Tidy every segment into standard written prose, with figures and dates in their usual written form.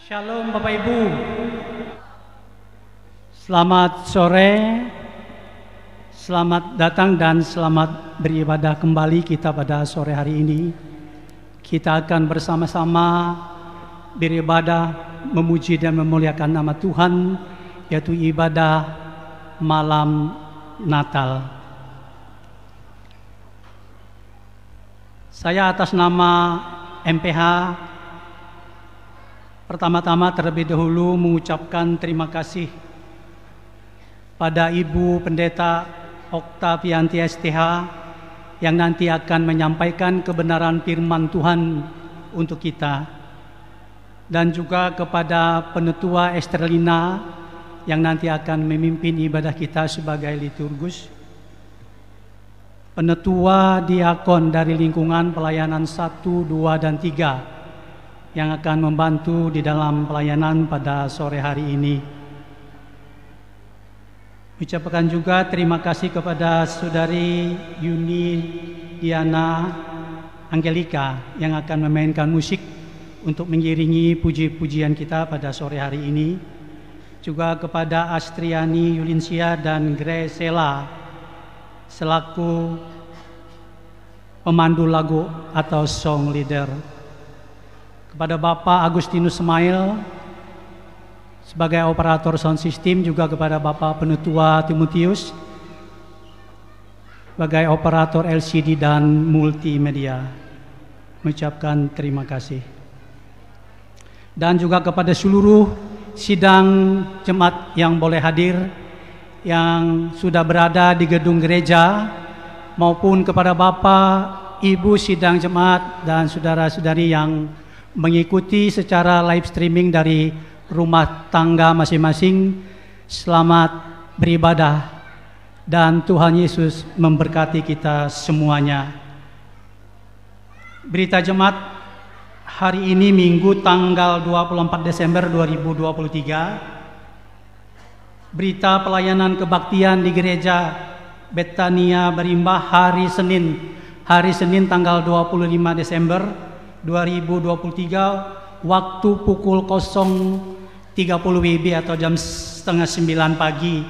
Shalom Bapak Ibu. Selamat sore. Selamat datang dan selamat beribadah kembali kita pada sore hari ini. Kita akan bersama-sama beribadah, memuji dan memuliakan nama Tuhan, yaitu ibadah malam Natal. Saya atas nama MPH pertama-tama terlebih dahulu mengucapkan terima kasih pada Ibu Pendeta Oktavianti STH yang nanti akan menyampaikan kebenaran firman Tuhan untuk kita, dan juga kepada Penetua Esterlina yang nanti akan memimpin ibadah kita sebagai liturgus, Penetua Diakon dari lingkungan pelayanan 1, 2, dan 3 yang akan membantu di dalam pelayanan pada sore hari ini. Ucapkan juga terima kasih kepada Saudari Yuni Diana Angelika yang akan memainkan musik untuk mengiringi puji-pujian kita pada sore hari ini. Juga kepada Astriani Yulinsia dan Gresela selaku pemandu lagu atau song leader. Kepada Bapak Agustinus Semail sebagai operator sound system, juga kepada Bapak Penetua Timotius sebagai operator LCD dan multimedia, mengucapkan terima kasih. Dan juga kepada seluruh sidang jemaat yang boleh hadir, yang sudah berada di gedung gereja, maupun kepada Bapak, Ibu sidang jemaat dan saudara-saudari yang mengikuti secara live streaming dari rumah tangga masing-masing. Selamat beribadah dan Tuhan Yesus memberkati kita semuanya. Berita jemaat hari ini Minggu tanggal 24 Desember 2023. Berita pelayanan kebaktian di gereja Betania Berimbah hari Senin tanggal 25 Desember 2023 waktu pukul 0.30 WIB atau jam setengah 9 pagi,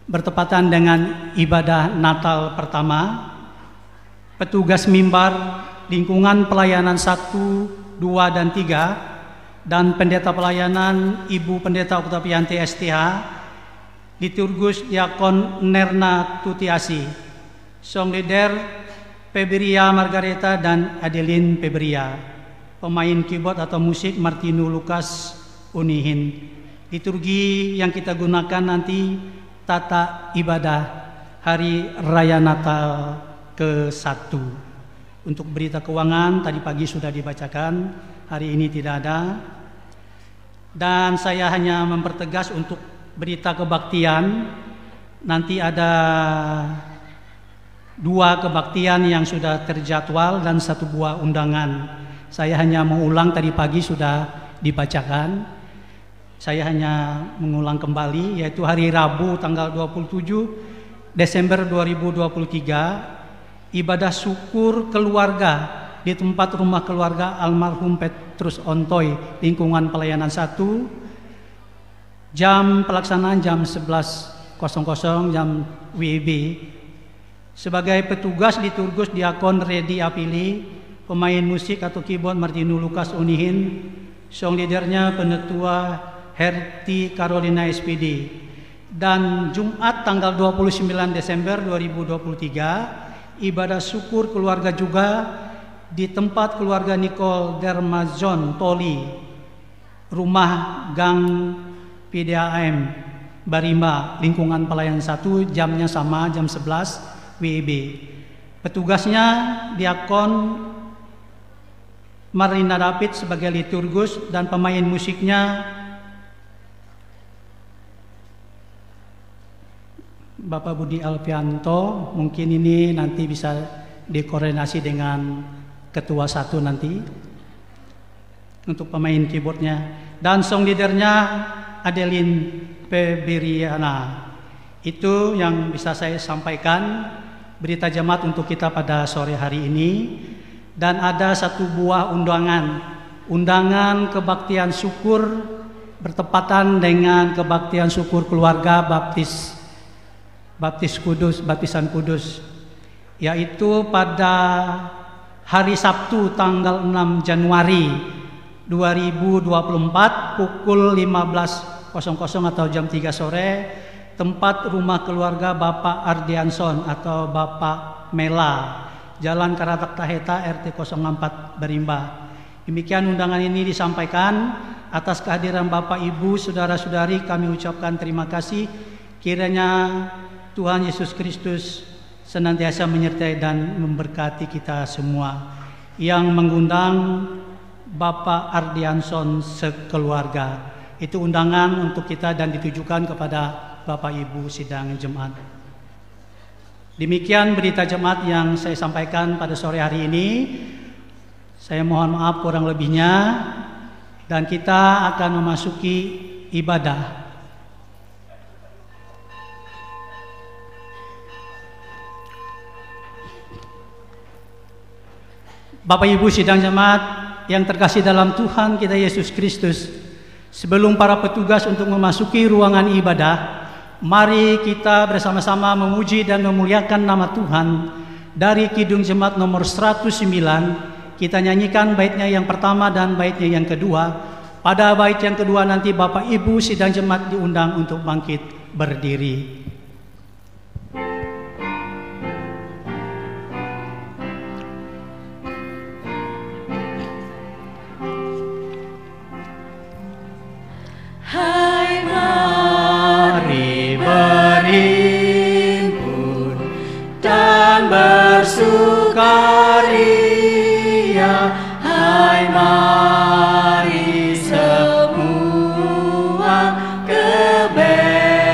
bertepatan dengan ibadah Natal pertama. Petugas mimbar lingkungan pelayanan 1, 2, dan 3 dan pendeta pelayanan Ibu Pendeta Oktavianti STH, liturgus Diakon Nerna Tutiasi, song leader Feberia Margareta dan Adeline Feberia, pemain keyboard atau musik Martino Lukas Unihin. Liturgi yang kita gunakan nanti tata ibadah hari raya Natal ke-1. Untuk berita keuangan tadi pagi sudah dibacakan, hari ini tidak ada. Dan saya hanya mempertegas untuk berita kebaktian, nanti ada 2 kebaktian yang sudah terjadwal dan 1 buah undangan. Saya hanya mengulang, tadi pagi sudah dibacakan. Saya hanya mengulang kembali, yaitu hari Rabu tanggal 27 Desember 2023, ibadah syukur keluarga di tempat rumah keluarga almarhum Petrus Ontoy, lingkungan pelayanan 1. Jam pelaksanaan jam 11.00 jam WIB. Sebagai petugas liturgus Diakon Redi Apili, pemain musik atau keyboard Martino Lukas Unihin, song leadernya Penetua Herti Carolina SPD. Dan Jumat tanggal 29 Desember 2023, ibadah syukur keluarga juga di tempat keluarga Nicole Dermazon Toli, rumah Gang PDAM Barimba, lingkungan pelayanan 1, jamnya sama jam 11 WIB. Petugasnya Diakon Marlina David sebagai liturgus dan pemain musiknya Bapak Budi Alfianto. Mungkin ini nanti bisa dikoordinasi dengan ketua 1 nanti untuk pemain keyboardnya, dan song leadernya Adeline Feberiana. Itu yang bisa saya sampaikan berita jemaat untuk kita pada sore hari ini. Dan ada 1 buah undangan undangan kebaktian syukur bertepatan dengan kebaktian syukur keluarga baptisan kudus, yaitu pada hari Sabtu tanggal 6 Januari 2024 pukul 15.00 atau jam 3 sore, tempat rumah keluarga Bapak Ardianson atau Bapak Mela, Jalan Karatak Taheta RT 04 Berimba. Demikian undangan ini disampaikan. Atas kehadiran Bapak Ibu, saudara-saudari, kami ucapkan terima kasih. Kiranya Tuhan Yesus Kristus senantiasa menyertai dan memberkati kita semua. Yang mengundang Bapak Ardianson sekeluarga. Itu undangan untuk kita dan ditujukan kepada Bapak Ibu sidang jemaat. Demikian berita jemaat yang saya sampaikan pada sore hari ini. Saya mohon maaf kurang lebihnya, dan kita akan memasuki ibadah. Bapak Ibu sidang jemaat yang terkasih dalam Tuhan kita Yesus Kristus, sebelum para petugas untuk memasuki ruangan ibadah, mari kita bersama-sama memuji dan memuliakan nama Tuhan. Dari Kidung Jemaat nomor 109, kita nyanyikan baitnya yang pertama dan baitnya yang kedua. Pada bait yang kedua nanti Bapak Ibu sidang jemaat diundang untuk bangkit berdiri. Hai mari berhimpun dan bersukaria. Hai mari semua ke Betlehem.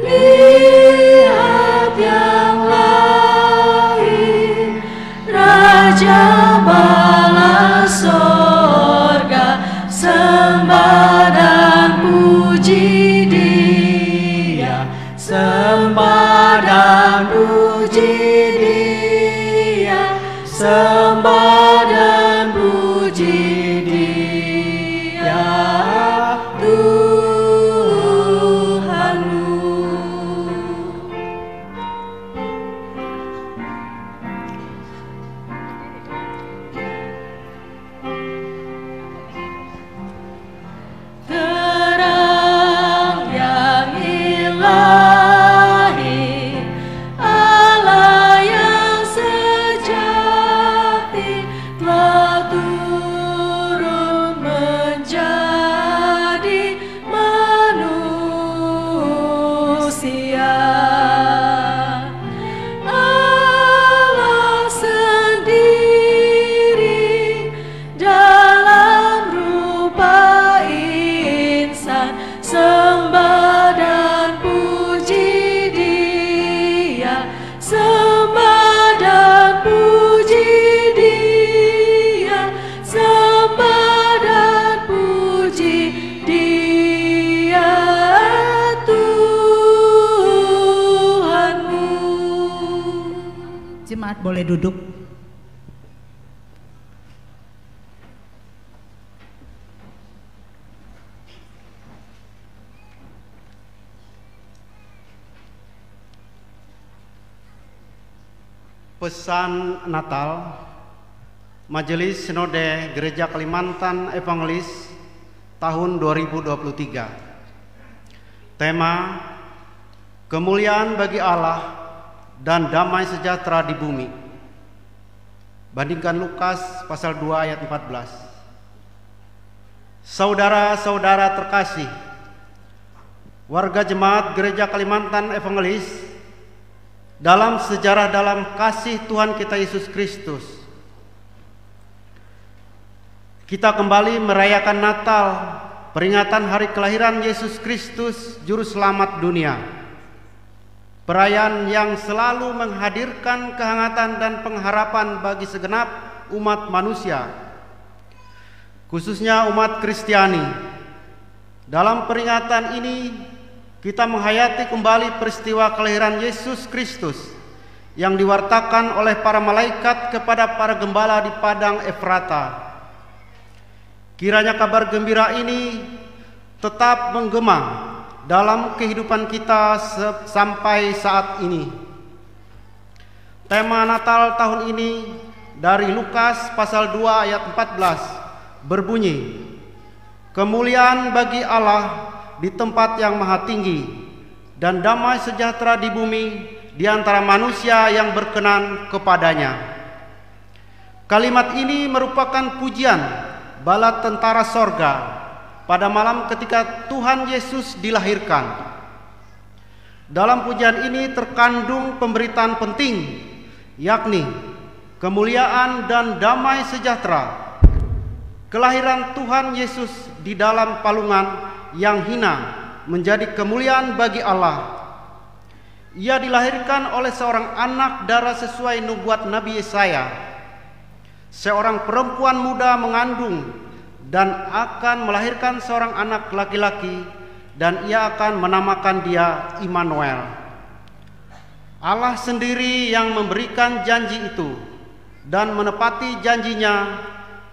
Lihat yang lain, Raja bala sorga, sembah dan puji Dia, sembah dan puji Dia, sembah dan puji Dia, Tuhanmu. Terang yang ilahi, Allah yang sejati, telah turun menjadi manusia. Allah sendiri dalam rupa insan, sembah dan puji Dia, sembah dan puji Dia, sembah dan puji Dia, Tuhanmu. Jemaat boleh duduk. Pesan Natal Majelis Sinode Gereja Kalimantan Evangelis tahun 2023. Tema: Kemuliaan bagi Allah dan damai sejahtera di bumi. Bandingkan Lukas pasal 2 ayat 14. Saudara-saudara terkasih, warga jemaat Gereja Kalimantan Evangelis, dalam sejarah dalam kasih Tuhan kita Yesus Kristus, kita kembali merayakan Natal, peringatan hari kelahiran Yesus Kristus, Juru Selamat dunia. Perayaan yang selalu menghadirkan kehangatan dan pengharapan bagi segenap umat manusia, khususnya umat Kristiani. Dalam peringatan ini, kita menghayati kembali peristiwa kelahiran Yesus Kristus yang diwartakan oleh para malaikat kepada para gembala di padang Efrata. Kiranya kabar gembira ini tetap menggema dalam kehidupan kita sampai saat ini. Tema Natal tahun ini dari Lukas pasal 2 ayat 14 berbunyi, kemuliaan bagi Allah di tempat yang maha tinggi, dan damai sejahtera di bumi di antara manusia yang berkenan kepadanya. Kalimat ini merupakan pujian bala tentara sorga pada malam ketika Tuhan Yesus dilahirkan. Dalam pujian ini terkandung pemberitaan penting, yakni kemuliaan dan damai sejahtera. Kelahiran Tuhan Yesus di dalam palungan yang hina menjadi kemuliaan bagi Allah. Ia dilahirkan oleh seorang anak darah sesuai nubuat Nabi Yesaya. Seorang perempuan muda mengandung dan akan melahirkan seorang anak laki-laki, dan ia akan menamakan dia Immanuel. Allah sendiri yang memberikan janji itu, dan menepati janjinya.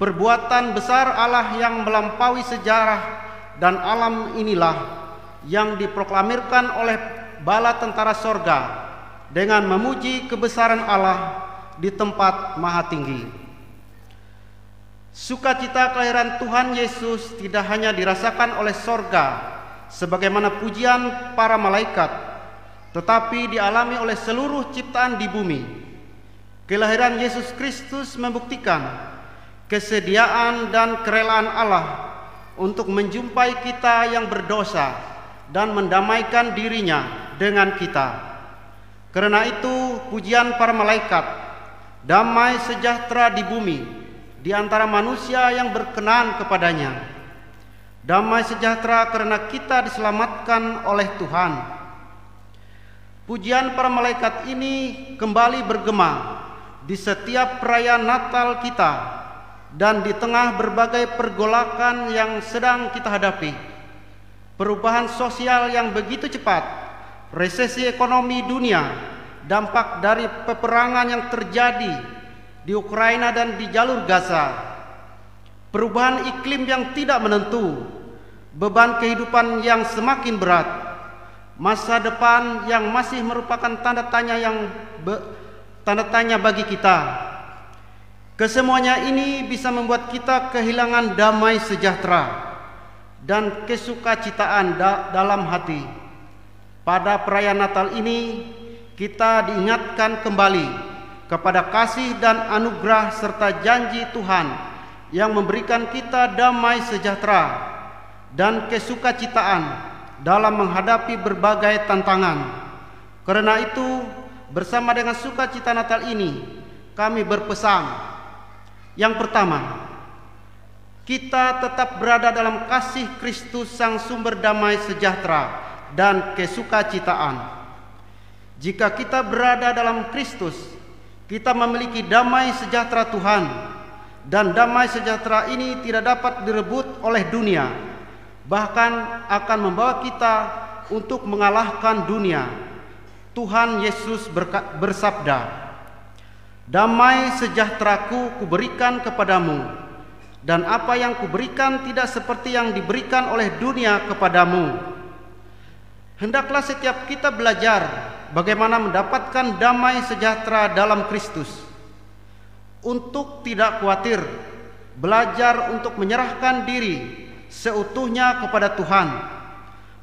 Perbuatan besar Allah yang melampaui sejarah dan alam inilah yang diproklamirkan oleh bala tentara sorga dengan memuji kebesaran Allah di tempat maha tinggi. Sukacita kelahiran Tuhan Yesus tidak hanya dirasakan oleh sorga sebagaimana pujian para malaikat, tetapi dialami oleh seluruh ciptaan di bumi. Kelahiran Yesus Kristus membuktikan kesediaan dan kerelaan Allah untuk menjumpai kita yang berdosa dan mendamaikan dirinya dengan kita. Karena itu pujian para malaikat, damai sejahtera di bumi di antara manusia yang berkenan kepadanya. Damai sejahtera karena kita diselamatkan oleh Tuhan. Pujian para malaikat ini kembali bergema di setiap perayaan Natal kita dan di tengah berbagai pergolakan yang sedang kita hadapi. Perubahan sosial yang begitu cepat, resesi ekonomi dunia, dampak dari peperangan yang terjadi di Ukraina dan di jalur Gaza, perubahan iklim yang tidak menentu, beban kehidupan yang semakin berat, masa depan yang masih merupakan tanda tanya bagi kita. Kesemuanya ini bisa membuat kita kehilangan damai sejahtera dan kesukacitaan dalam hati. Pada perayaan Natal ini kita diingatkan kembali kepada kasih dan anugerah serta janji Tuhan yang memberikan kita damai sejahtera dan kesukacitaan dalam menghadapi berbagai tantangan. Karena itu, bersama dengan sukacita Natal ini, kami berpesan. Yang pertama, kita tetap berada dalam kasih Kristus sang sumber damai sejahtera dan kesukacitaan. Jika kita berada dalam Kristus, kita memiliki damai sejahtera Tuhan, dan damai sejahtera ini tidak dapat direbut oleh dunia, bahkan akan membawa kita untuk mengalahkan dunia. Tuhan Yesus bersabda, damai sejahteraku kuberikan kepadamu, dan apa yang kuberikan tidak seperti yang diberikan oleh dunia kepadamu. Hendaklah setiap kita belajar bagaimana mendapatkan damai sejahtera dalam Kristus. Untuk tidak khawatir, belajar untuk menyerahkan diri seutuhnya kepada Tuhan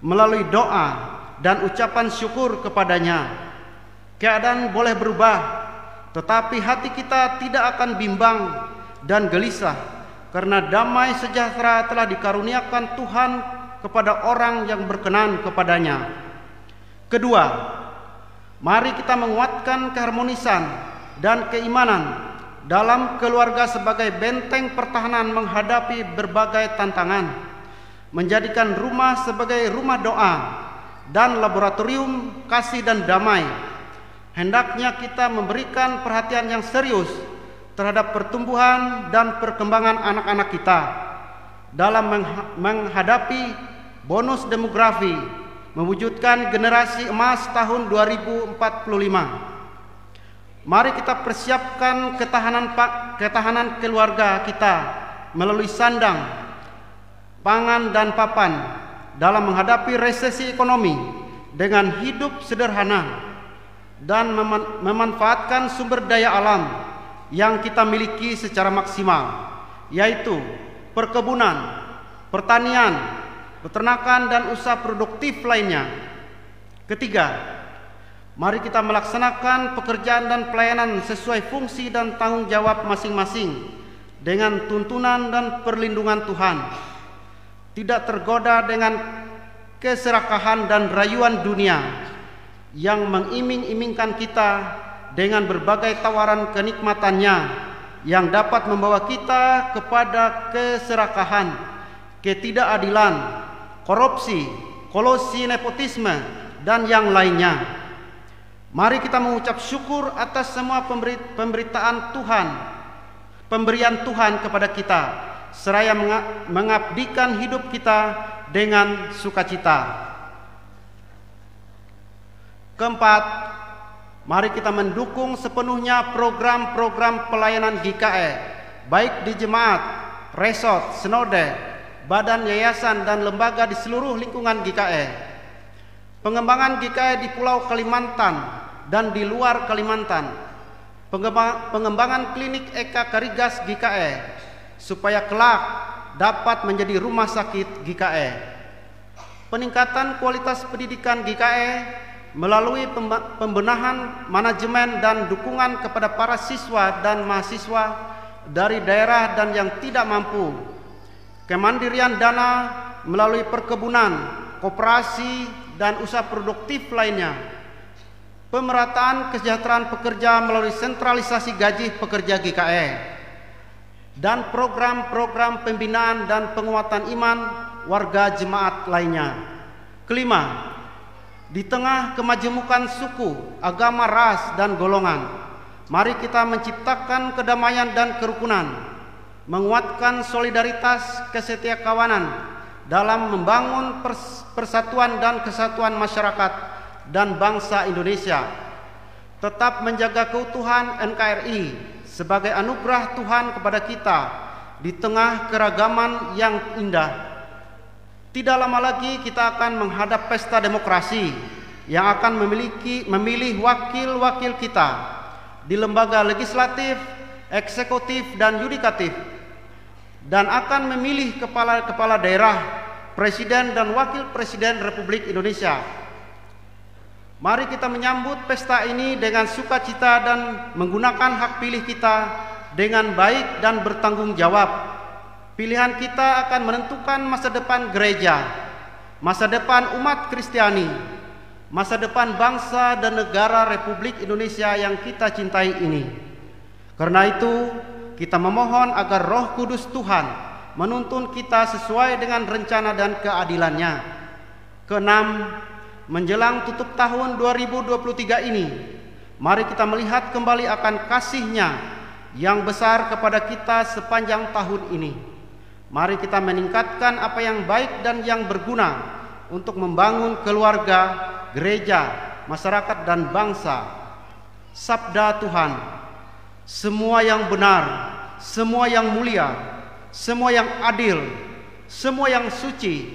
melalui doa dan ucapan syukur kepadanya. Keadaan boleh berubah, tetapi hati kita tidak akan bimbang dan gelisah, karena damai sejahtera telah dikaruniakan Tuhan kepada orang yang berkenan kepadanya. Kedua, mari kita menguatkan keharmonisan dan keimanan dalam keluarga sebagai benteng pertahanan menghadapi berbagai tantangan, menjadikan rumah sebagai rumah doa dan laboratorium kasih dan damai. Hendaknya kita memberikan perhatian yang serius terhadap pertumbuhan dan perkembangan anak-anak kita dalam menghadapi bonus demografi, mewujudkan generasi emas tahun 2045. Mari kita persiapkan ketahanan keluarga kita melalui sandang, pangan dan papan dalam menghadapi resesi ekonomi dengan hidup sederhana dan memanfaatkan sumber daya alam yang kita miliki secara maksimal, yaitu perkebunan, pertanian, peternakan, dan usaha produktif lainnya. Ketiga, mari kita melaksanakan pekerjaan dan pelayanan sesuai fungsi dan tanggung jawab masing-masing dengan tuntunan dan perlindungan Tuhan, tidak tergoda dengan keserakahan dan rayuan dunia yang mengiming-imingkan kita dengan berbagai tawaran kenikmatannya yang dapat membawa kita kepada keserakahan, ketidakadilan, korupsi, kolusi, nepotisme, dan yang lainnya. Mari kita mengucap syukur atas semua pemberian Tuhan kepada kita, seraya mengabdikan hidup kita dengan sukacita. Keempat, mari kita mendukung sepenuhnya program-program pelayanan GKE, baik di jemaat, resort, sinode, badan yayasan, dan lembaga di seluruh lingkungan GKE. Pengembangan GKE di Pulau Kalimantan dan di luar Kalimantan, pengembangan klinik Eka Karigas GKE, supaya kelak dapat menjadi rumah sakit GKE. Peningkatan kualitas pendidikan GKE melalui pembenahan manajemen dan dukungan kepada para siswa dan mahasiswa dari daerah dan yang tidak mampu. Kemandirian dana melalui perkebunan, koperasi, dan usaha produktif lainnya. Pemerataan kesejahteraan pekerja melalui sentralisasi gaji pekerja GKE. Dan program-program pembinaan dan penguatan iman warga jemaat lainnya. Kelima, di tengah kemajemukan suku, agama, ras, dan golongan, mari kita menciptakan kedamaian dan kerukunan, menguatkan solidaritas kesetiakawanan dalam membangun persatuan dan kesatuan masyarakat dan bangsa Indonesia, tetap menjaga keutuhan NKRI sebagai anugerah Tuhan kepada kita di tengah keragaman yang indah. Tidak lama lagi kita akan menghadap pesta demokrasi yang akan memilih wakil-wakil kita di lembaga legislatif, eksekutif, dan yudikatif, dan akan memilih kepala-kepala daerah, presiden, dan wakil presiden Republik Indonesia. Mari kita menyambut pesta ini dengan sukacita dan menggunakan hak pilih kita dengan baik dan bertanggung jawab. Pilihan kita akan menentukan masa depan gereja, masa depan umat Kristiani, masa depan bangsa dan negara Republik Indonesia yang kita cintai ini. Karena itu, kita memohon agar Roh Kudus Tuhan menuntun kita sesuai dengan rencana dan keadilannya. Keenam, menjelang tutup tahun 2023 ini, mari kita melihat kembali akan kasih-Nya yang besar kepada kita sepanjang tahun ini. Mari kita meningkatkan apa yang baik dan yang berguna untuk membangun keluarga, gereja, masyarakat, dan bangsa. Sabda Tuhan, semua yang benar, semua yang mulia, semua yang adil, semua yang suci,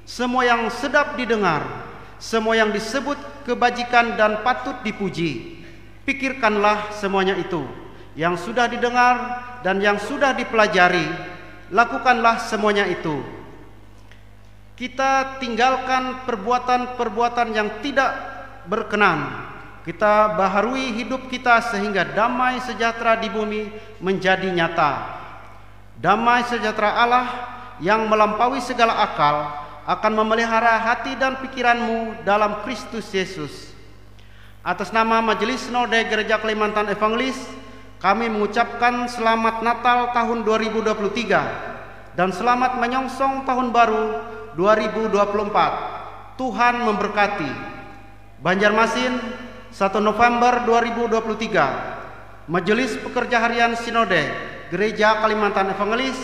semua yang sedap didengar, semua yang disebut kebajikan dan patut dipuji, pikirkanlah semuanya itu yang sudah didengar dan yang sudah dipelajari. Lakukanlah semuanya itu. Kita tinggalkan perbuatan-perbuatan yang tidak berkenan. Kita baharui hidup kita sehingga damai sejahtera di bumi menjadi nyata. Damai sejahtera Allah yang melampaui segala akal akan memelihara hati dan pikiranmu dalam Kristus Yesus. Atas nama Majelis Sinode Gereja Kalimantan Evangelis, kami mengucapkan selamat Natal tahun 2023 dan selamat menyongsong tahun baru 2024. Tuhan memberkati. Banjarmasin, 1 November 2023. Majelis Pekerja Harian Sinode Gereja Kalimantan Evangelis,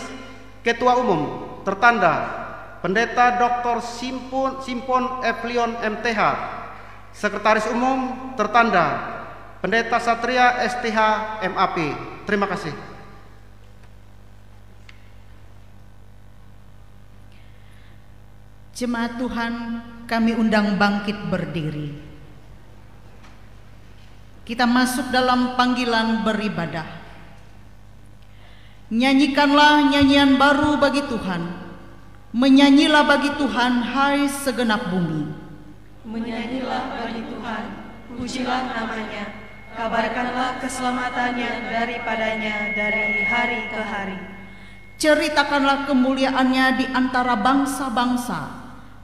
Ketua Umum tertanda Pendeta Dr. Simpon Eflion MTH, Sekretaris Umum tertanda Pendeta Satria STH MAP. Terima kasih. Jemaat Tuhan, kami undang bangkit berdiri. Kita masuk dalam panggilan beribadah. Nyanyikanlah nyanyian baru bagi Tuhan. Menyanyilah bagi Tuhan, hai segenap bumi. Menyanyilah bagi Tuhan, pujilah namanya, kabarkanlah keselamatannya daripadanya dari hari ke hari. Ceritakanlah kemuliaannya di antara bangsa-bangsa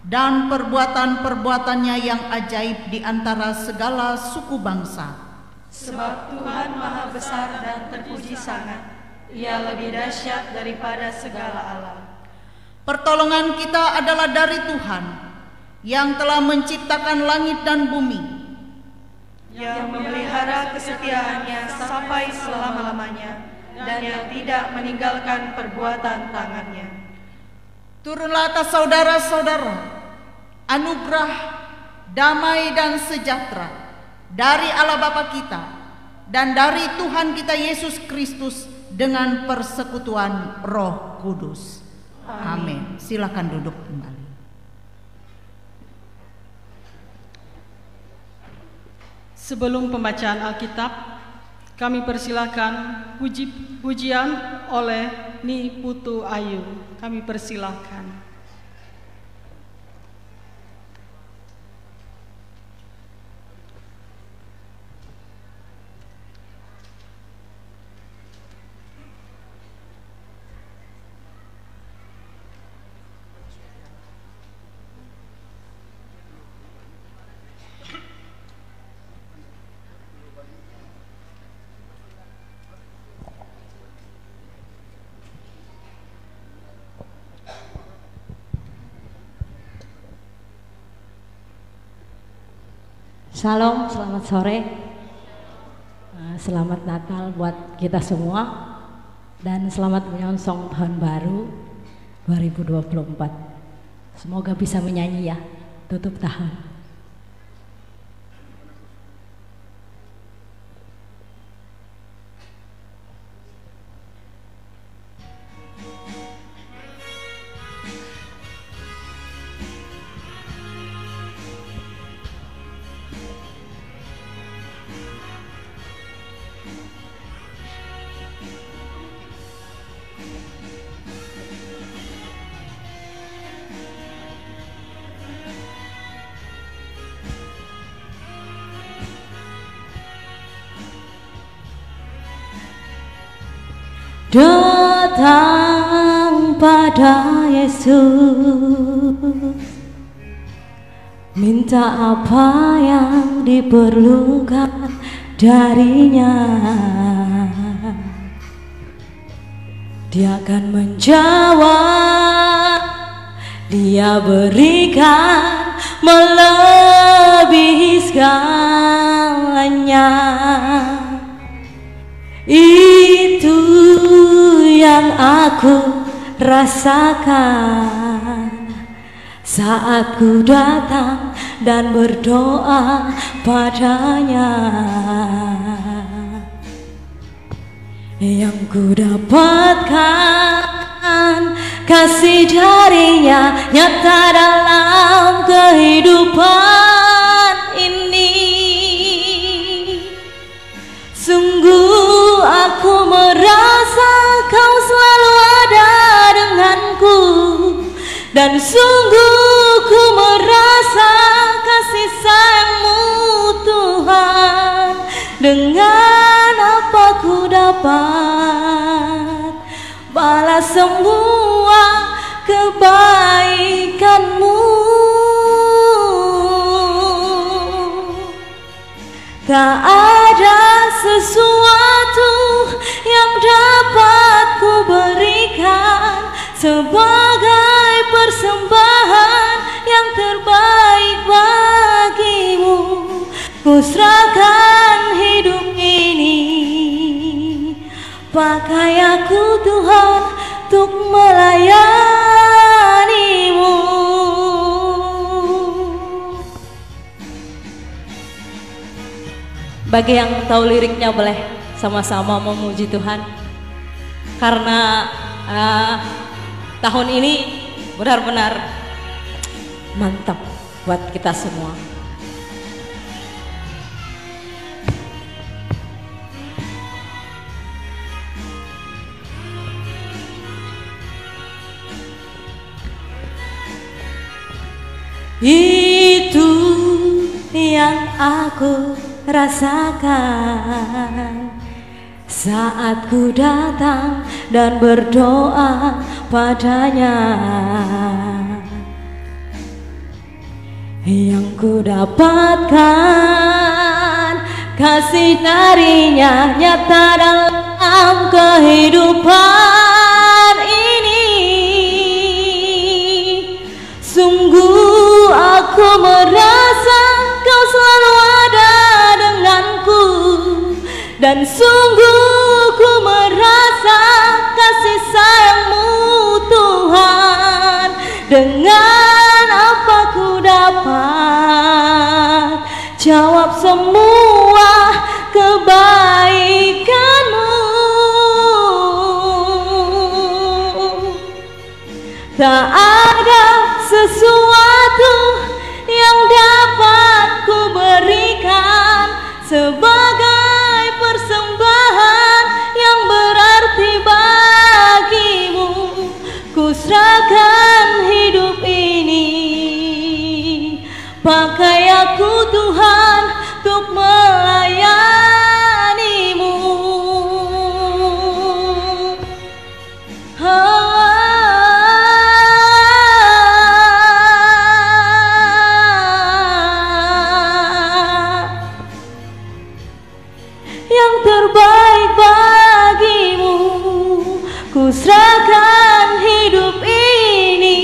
dan perbuatan-perbuatannya yang ajaib di antara segala suku bangsa. Sebab Tuhan maha besar dan terpuji sangat, Ia lebih dahsyat daripada segala Allah. Pertolongan kita adalah dari Tuhan yang telah menciptakan langit dan bumi, yang memelihara kesetiaannya sampai selama-lamanya, dan yang tidak meninggalkan perbuatan tangannya. Turunlah atas saudara-saudara anugerah, damai dan sejahtera dari Allah Bapa kita dan dari Tuhan kita Yesus Kristus dengan persekutuan Roh Kudus. Amin. Silakan duduk kembali. Sebelum pembacaan Alkitab, kami persilakan pujian oleh Ni Putu Ayu. Kami persilakan. Shalom, selamat sore. Selamat Natal buat kita semua dan selamat menyongsong tahun baru 2024. Semoga bisa menyanyi ya tutup tahun. Datang pada Yesus, minta apa yang diperlukan darinya. Dia akan menjawab, Dia berikan melebihi segalanya. Itu yang aku rasakan saat ku datang dan berdoa padanya. Yang ku dapatkan kasih darinya nyata dalam kehidupan ini. Sungguh aku merasa Kau selalu ada denganku, dan sungguh ku merasa kasih sayang-Mu Tuhan. Dengan apa ku dapat balas semua kebaikan-Mu. Tak ada sesuatu yang dapat ku berikan sebagai persembahan yang terbaik bagimu. Ku serahkan hidup ini, pakai aku Tuhan untuk melayani-Mu. Bagi yang tahu liriknya boleh sama-sama memuji Tuhan. Karena tahun ini benar-benar mantap buat kita semua. Itu yang aku rasakan saat ku datang dan berdoa padanya. Yang ku dapatkan kasih darinya nyata dalam kehidupan ini. Sungguh aku merasa kau selalu ada denganku, dan sungguh ku merasa kasih sayangmu Tuhan. Dengan apa ku dapat jawab semua kebaikanmu? Tak ada sesuatu yang dapat ku berikan sebagai persembahan yang berarti bagimu. Ku serahkan hidup ini, pakai aku Tuhan untuk melayanimu. Yang terbaik bagimu, ku serahkan hidup ini,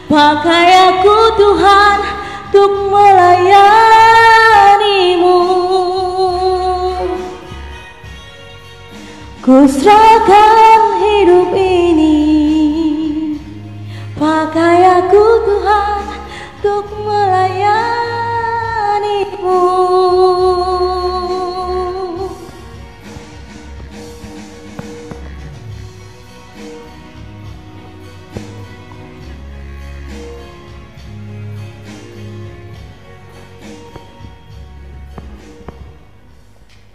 pakai aku Tuhan untuk melayanimu. Ku serahkan hidup ini, pakai aku Tuhan untuk melayanimu.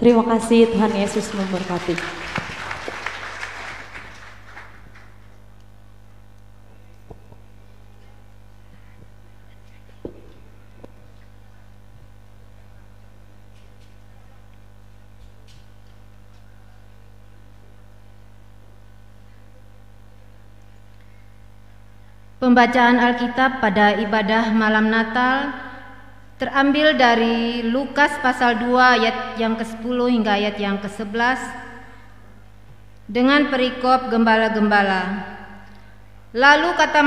Terima kasih, Tuhan Yesus memberkati. Pembacaan Alkitab pada ibadah malam Natal terambil dari Lukas pasal 2 ayat yang ke-10 hingga ayat yang ke-11 dengan perikop gembala-gembala. Lalu kata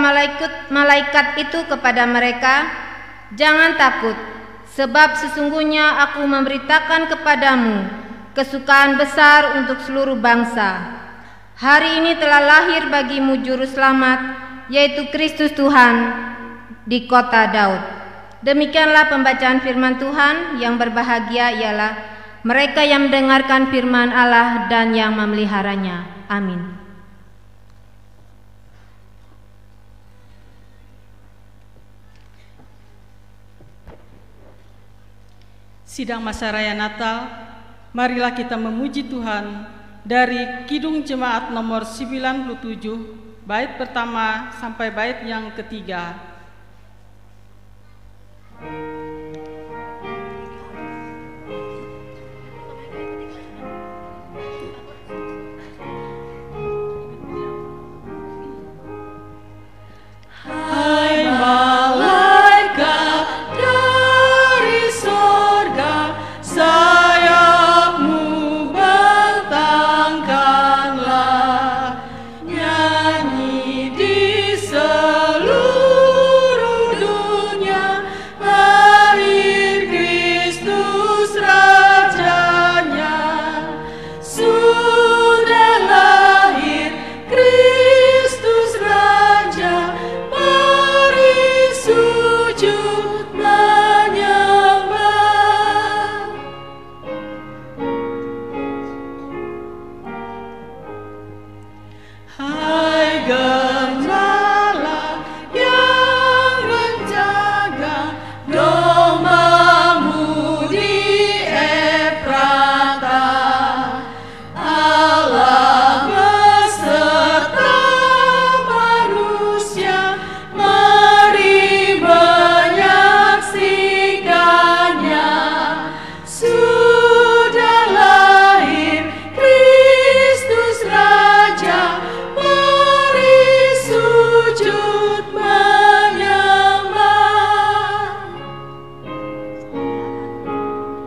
malaikat itu kepada mereka, "Jangan takut, sebab sesungguhnya aku memberitakan kepadamu kesukaan besar untuk seluruh bangsa. Hari ini telah lahir bagimu juru selamat, yaitu Kristus Tuhan di kota Daud." Demikianlah pembacaan firman Tuhan. Yang berbahagia ialah mereka yang mendengarkan firman Allah dan yang memeliharanya. Amin. Sidang Masa Raya Natal, marilah kita memuji Tuhan dari Kidung Jemaat nomor 97, bait pertama sampai bait yang ketiga. Hai malaikat dari sorga, sayapmu bentangkanlah, nyanyi di seluruh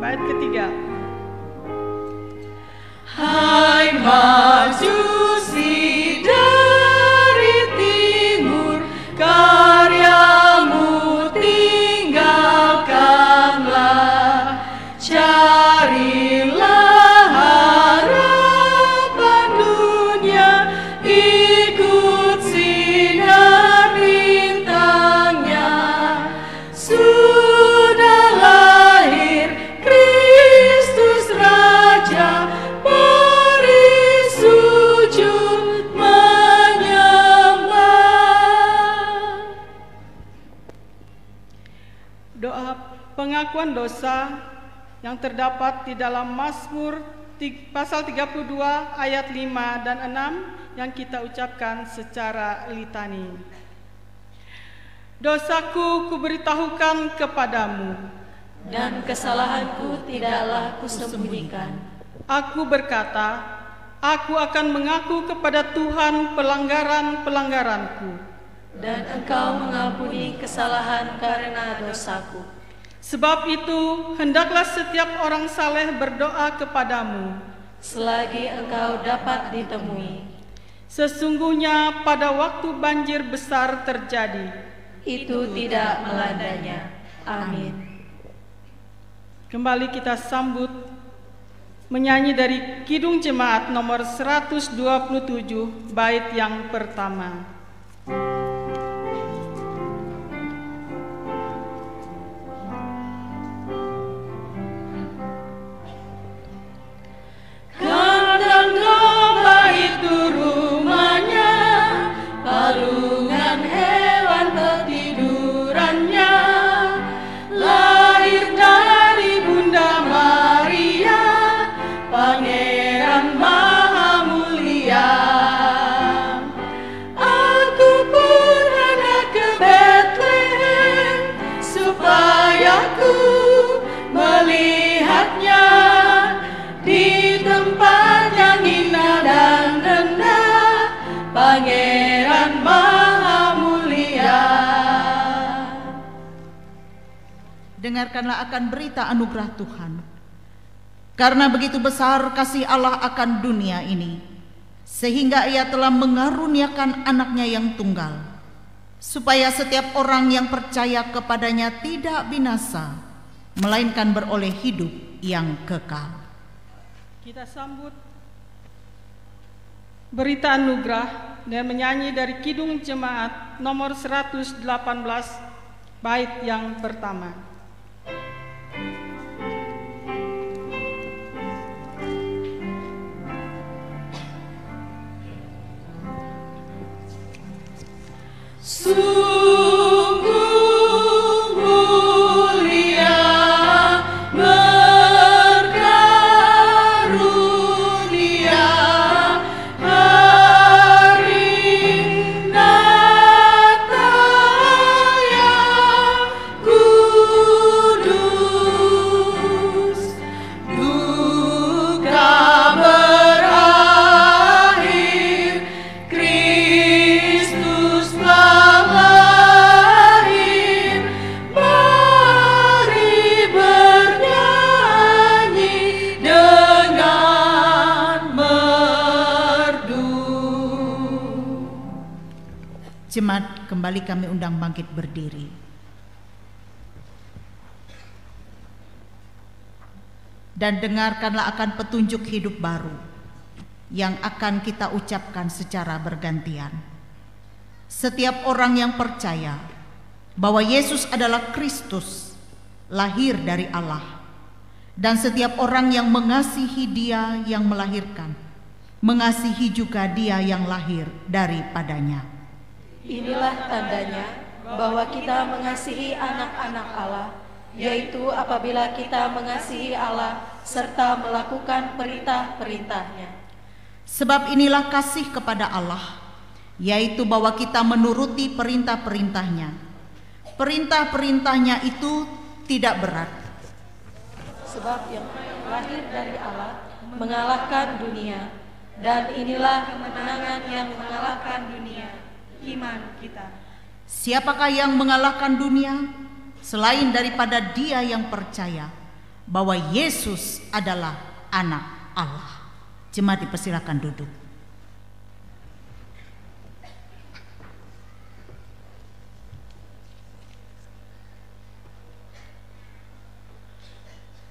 bait ketiga. Hai majusi dari timur, karyamu tinggalkanlah, carilah harapan dunia, ikut sinar bintangnya. Sudah lahir Kristus Raja, doa pengakuan dosa yang terdapat di dalam Mazmur pasal 32 ayat 5 dan 6 yang kita ucapkan secara litani. Dosaku kuberitahukan kepadamu, dan kesalahanku tidaklah kusembunyikan. Aku berkata, aku akan mengaku kepada Tuhan pelanggaran-pelanggaranku, dan Engkau mengampuni kesalahan karena dosaku. Sebab itu, hendaklah setiap orang saleh berdoa kepadamu selagi Engkau dapat ditemui. Sesungguhnya pada waktu banjir besar terjadi, itu tidak melandanya. Amin. Kembali kita sambut menyanyi dari Kidung Jemaat nomor 127 bait yang pertama. Kandang domba itu rumahnya, palungan hewan ketidurannya, lahir dari Bunda Maria, Pangeran Maha Mulia. Aku pun hendak ke Bethlehem, supaya ku melihatnya di tempat yang indah dan rendah, Pangeran Maha Mulia. Dengarkanlah akan berita anugerah Tuhan. Karena begitu besar kasih Allah akan dunia ini, sehingga Ia telah mengaruniakan anaknya yang tunggal, supaya setiap orang yang percaya kepadanya tidak binasa, melainkan beroleh hidup yang kekal. Kita sambut berita anugerah dan menyanyi dari Kidung Jemaat nomor 118 bait yang pertama. Sungguh mulia berkarunia hari Natal yang kudus. Duka berakhir, Kristus telah lahir. Mari bernyanyi dengan merdu. Jemaat, kembali kami undang bangkit berdiri. Dan dengarkanlah akan petunjuk hidup baru yang akan kita ucapkan secara bergantian. Setiap orang yang percaya bahwa Yesus adalah Kristus, lahir dari Allah, dan setiap orang yang mengasihi Dia yang melahirkan, mengasihi juga Dia yang lahir daripadanya. Inilah tandanya bahwa kita mengasihi anak-anak Allah, yaitu apabila kita mengasihi Allah serta melakukan perintah-perintahnya. Sebab inilah kasih kepada Allah, yaitu bahwa kita menuruti perintah-perintahnya. Perintah-perintahnya itu tidak berat. Sebab yang lahir dari Allah mengalahkan dunia, dan inilah kemenangan yang mengalahkan dunia, iman kita. Siapakah yang mengalahkan dunia? Selain daripada Dia yang percaya bahwa Yesus adalah anak Allah. Jemaat dipersilakan duduk.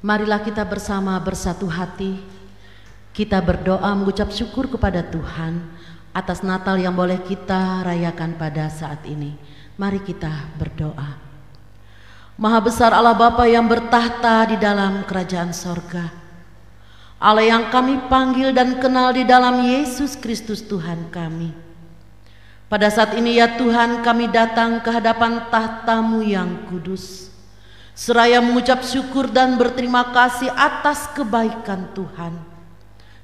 Marilah kita bersama bersatu hati, kita berdoa mengucap syukur kepada Tuhan atas Natal yang boleh kita rayakan pada saat ini. Mari kita berdoa. Maha besar Allah Bapa yang bertahta di dalam kerajaan sorga, Allah yang kami panggil dan kenal di dalam Yesus Kristus Tuhan kami. Pada saat ini ya Tuhan, kami datang ke hadapan tahta-Mu yang kudus, seraya mengucap syukur dan berterima kasih atas kebaikan Tuhan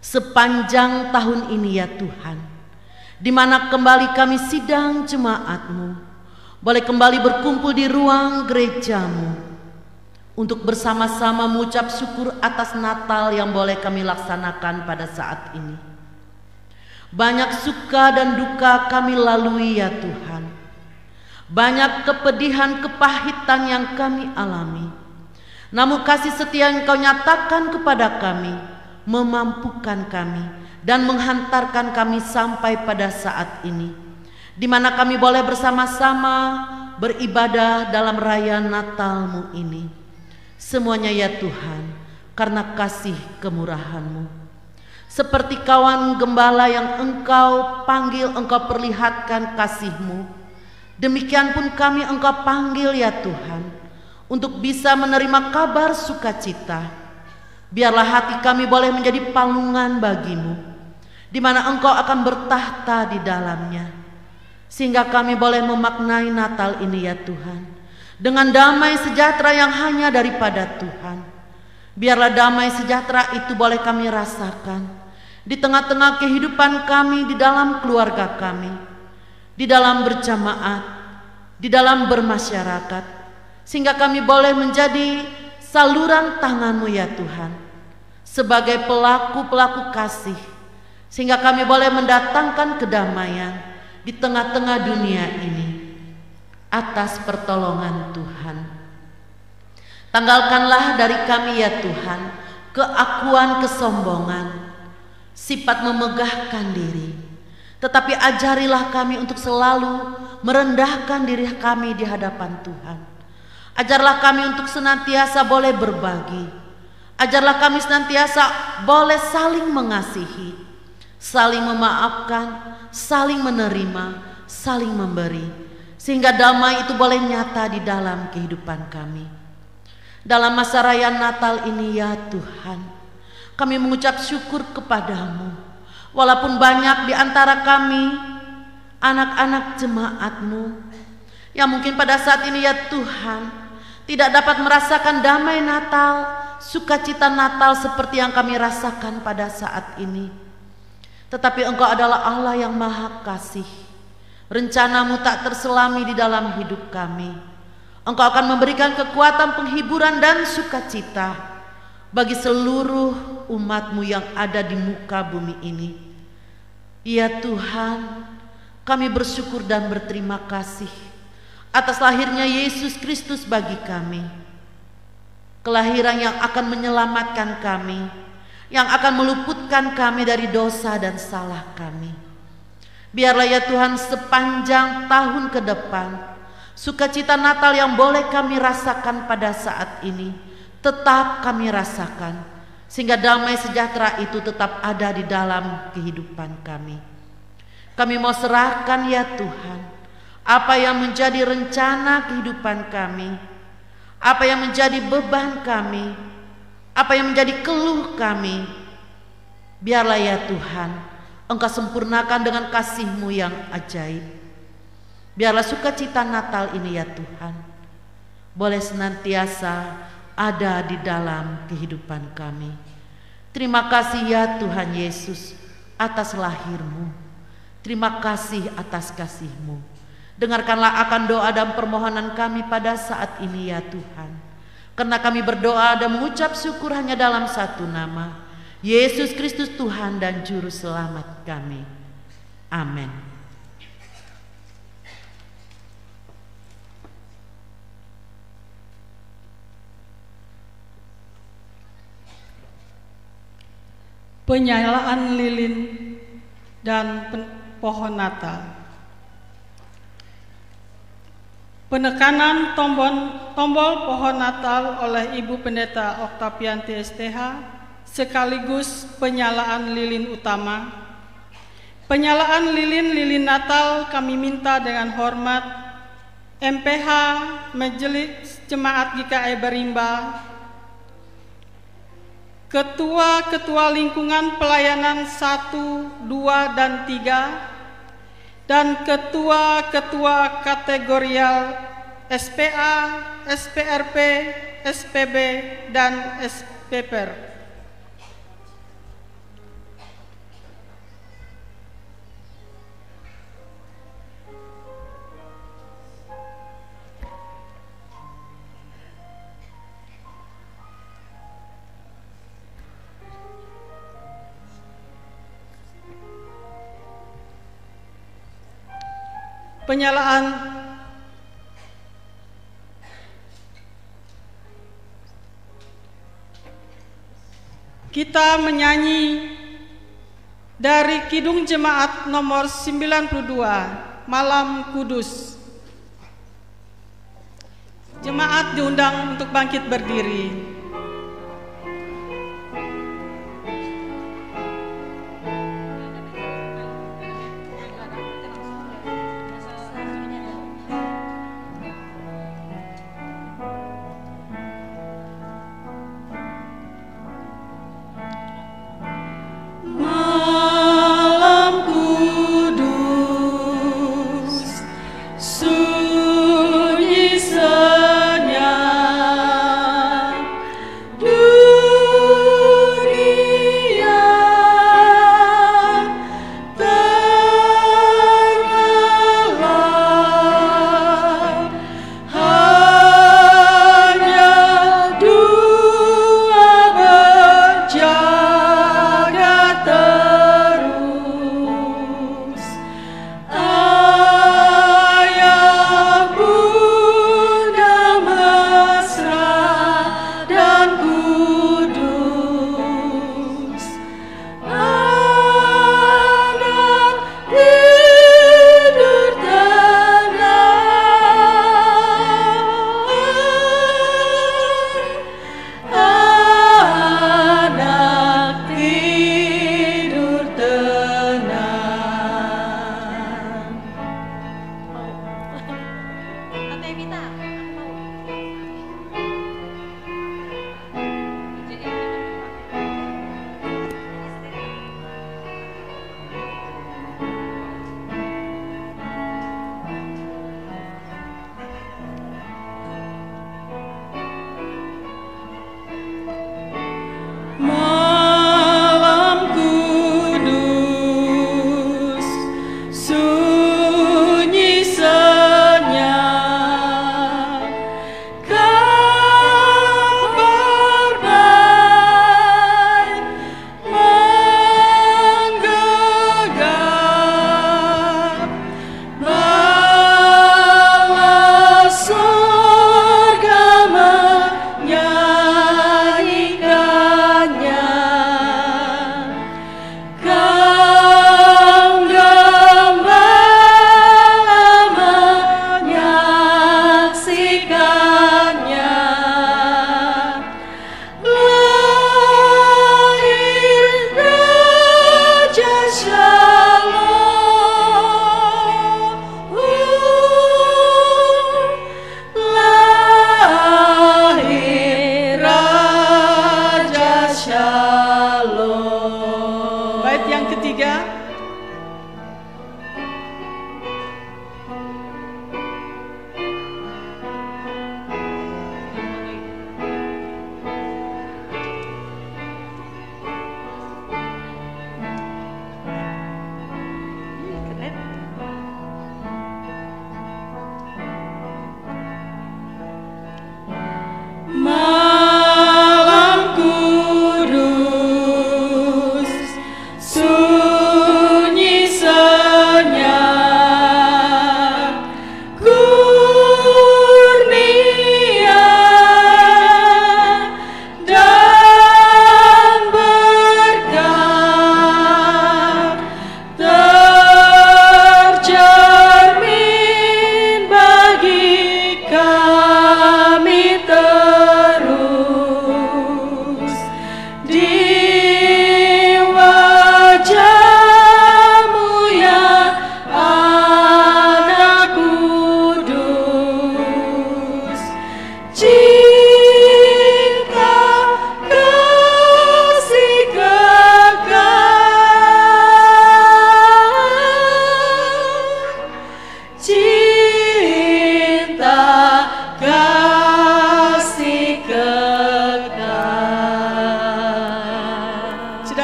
sepanjang tahun ini ya Tuhan, di mana kembali kami sidang jemaat-Mu boleh kembali berkumpul di ruang gereja-Mu untuk bersama-sama mengucap syukur atas Natal yang boleh kami laksanakan pada saat ini. Banyak suka dan duka kami lalui ya Tuhan, banyak kepedihan, kepahitan yang kami alami. Namun kasih setia yang Kau nyatakan kepada kami memampukan kami dan menghantarkan kami sampai pada saat ini, di mana kami boleh bersama-sama beribadah dalam raya Natal-Mu ini. Semuanya ya Tuhan, karena kasih kemurahan-Mu. Seperti kawan gembala yang Engkau panggil, Engkau perlihatkan kasih-Mu, demikian pun kami Engkau panggil ya Tuhan, untuk bisa menerima kabar sukacita. Biarlah hati kami boleh menjadi palungan bagi-Mu, di mana Engkau akan bertahta di dalamnya, sehingga kami boleh memaknai Natal ini ya Tuhan, dengan damai sejahtera yang hanya daripada Tuhan. Biarlah damai sejahtera itu boleh kami rasakan di tengah-tengah kehidupan kami, di dalam keluarga kami, di dalam berjamaat, di dalam bermasyarakat, sehingga kami boleh menjadi saluran tangan-Mu ya Tuhan, sebagai pelaku-pelaku kasih, sehingga kami boleh mendatangkan kedamaian di tengah-tengah dunia ini atas pertolongan Tuhan. Tanggalkanlah dari kami ya Tuhan keakuan, kesombongan, sifat memegahkan diri, tetapi ajarilah kami untuk selalu merendahkan diri kami di hadapan Tuhan. Ajarlah kami untuk senantiasa boleh berbagi, ajarlah kami senantiasa boleh saling mengasihi, saling memaafkan, saling menerima, saling memberi, sehingga damai itu boleh nyata di dalam kehidupan kami. Dalam masa raya Natal ini ya Tuhan, kami mengucap syukur kepada-Mu, walaupun banyak di antara kami anak-anak jemaat-Mu yang mungkin pada saat ini ya Tuhan tidak dapat merasakan damai Natal, sukacita Natal seperti yang kami rasakan pada saat ini. Tetapi Engkau adalah Allah yang maha kasih. Rencana-Mu tak terselami di dalam hidup kami. Engkau akan memberikan kekuatan, penghiburan dan sukacita bagi seluruh umat-Mu yang ada di muka bumi ini. Ya Tuhan, kami bersyukur dan berterima kasih atas lahirnya Yesus Kristus bagi kami. Kelahiran yang akan menyelamatkan kami, yang akan meluputkan kami dari dosa dan salah kami. Biarlah ya Tuhan sepanjang tahun ke depan, sukacita Natal yang boleh kami rasakan pada saat ini tetap kami rasakan, sehingga damai sejahtera itu tetap ada di dalam kehidupan kami. Kami mau serahkan ya Tuhan apa yang menjadi rencana kehidupan kami, apa yang menjadi beban kami, apa yang menjadi keluh kami. Biarlah ya Tuhan Engkau sempurnakan dengan kasih-Mu yang ajaib. Biarlah sukacita Natal ini ya Tuhan boleh senantiasa ada di dalam kehidupan kami. Terima kasih ya Tuhan Yesus atas lahir-Mu. Terima kasih atas kasih-Mu. Dengarkanlah akan doa dan permohonan kami pada saat ini ya Tuhan, karena kami berdoa dan mengucap syukur hanya dalam satu nama, Yesus Kristus Tuhan dan Juru Selamat kami. Amin. penyalaan lilin dan pohon Natal. Penekanan tombol pohon Natal oleh Ibu Pendeta Oktavianti STH sekaligus penyalaan lilin utama. Penyalaan lilin Natal kami minta dengan hormat MPH Majelis Jemaat GKI Berimba, Ketua-Ketua Lingkungan Pelayanan 1, 2, dan 3, dan Ketua-Ketua Kategorial SPA, SPRP, SPB, dan SPPR. Penyalaan kita menyanyi dari Kidung Jemaat nomor 92, Malam Kudus. Jemaat diundang untuk bangkit berdiri. Sunyi senyap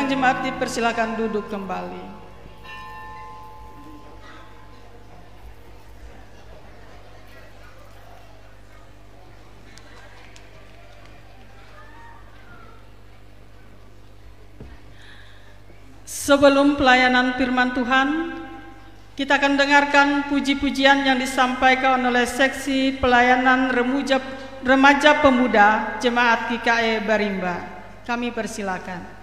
jemaat dipersilakan duduk kembali. Sebelum pelayanan firman Tuhan, kita akan dengarkan puji-pujian yang disampaikan oleh seksi pelayanan remaja pemuda Jemaat GKI Barimba. Kami persilakan.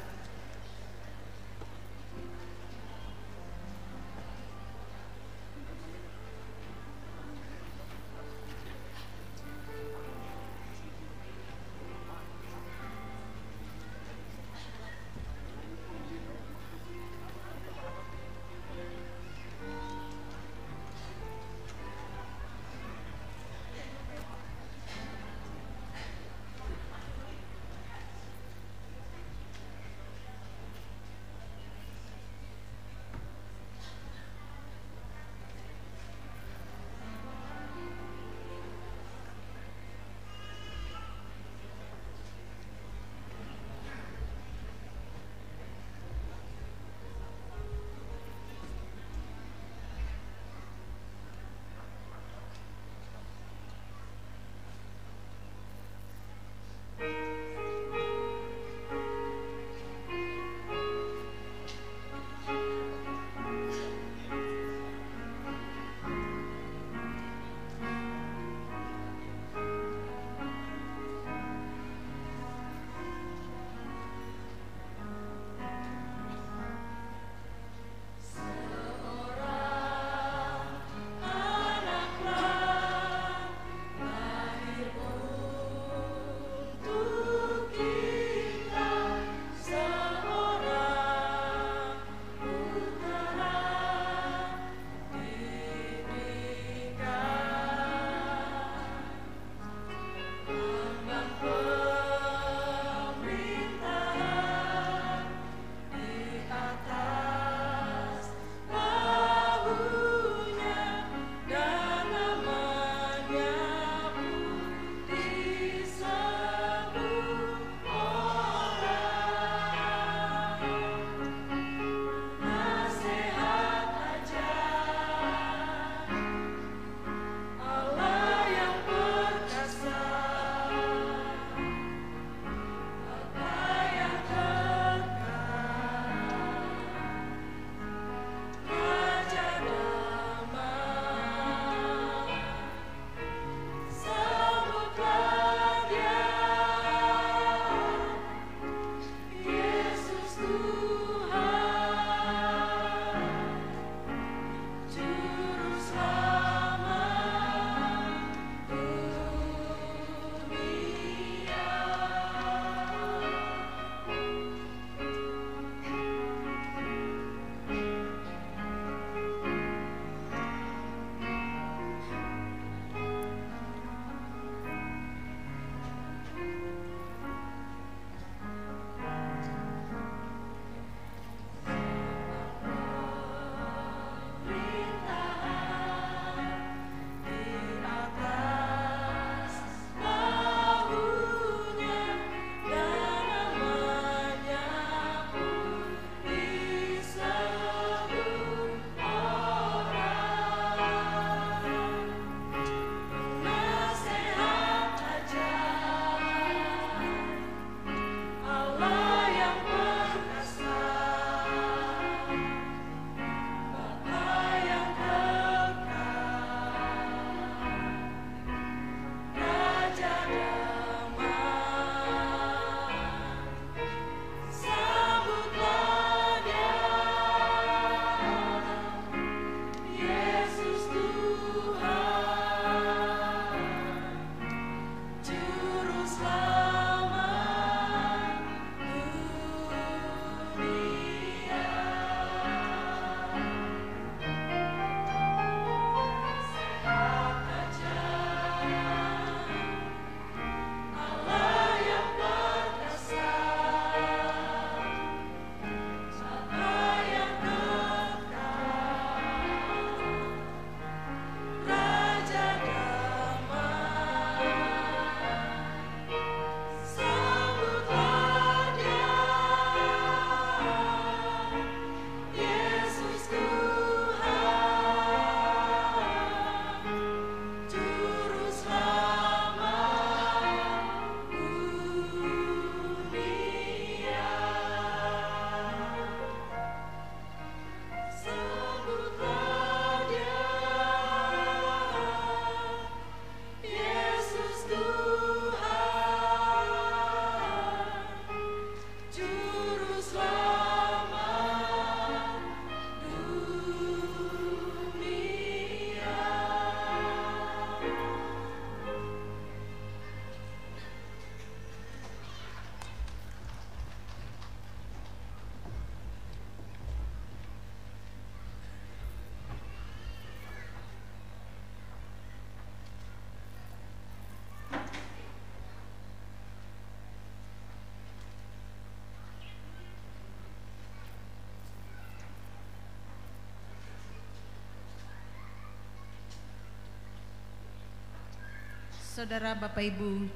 Saudara, Bapak, Ibu,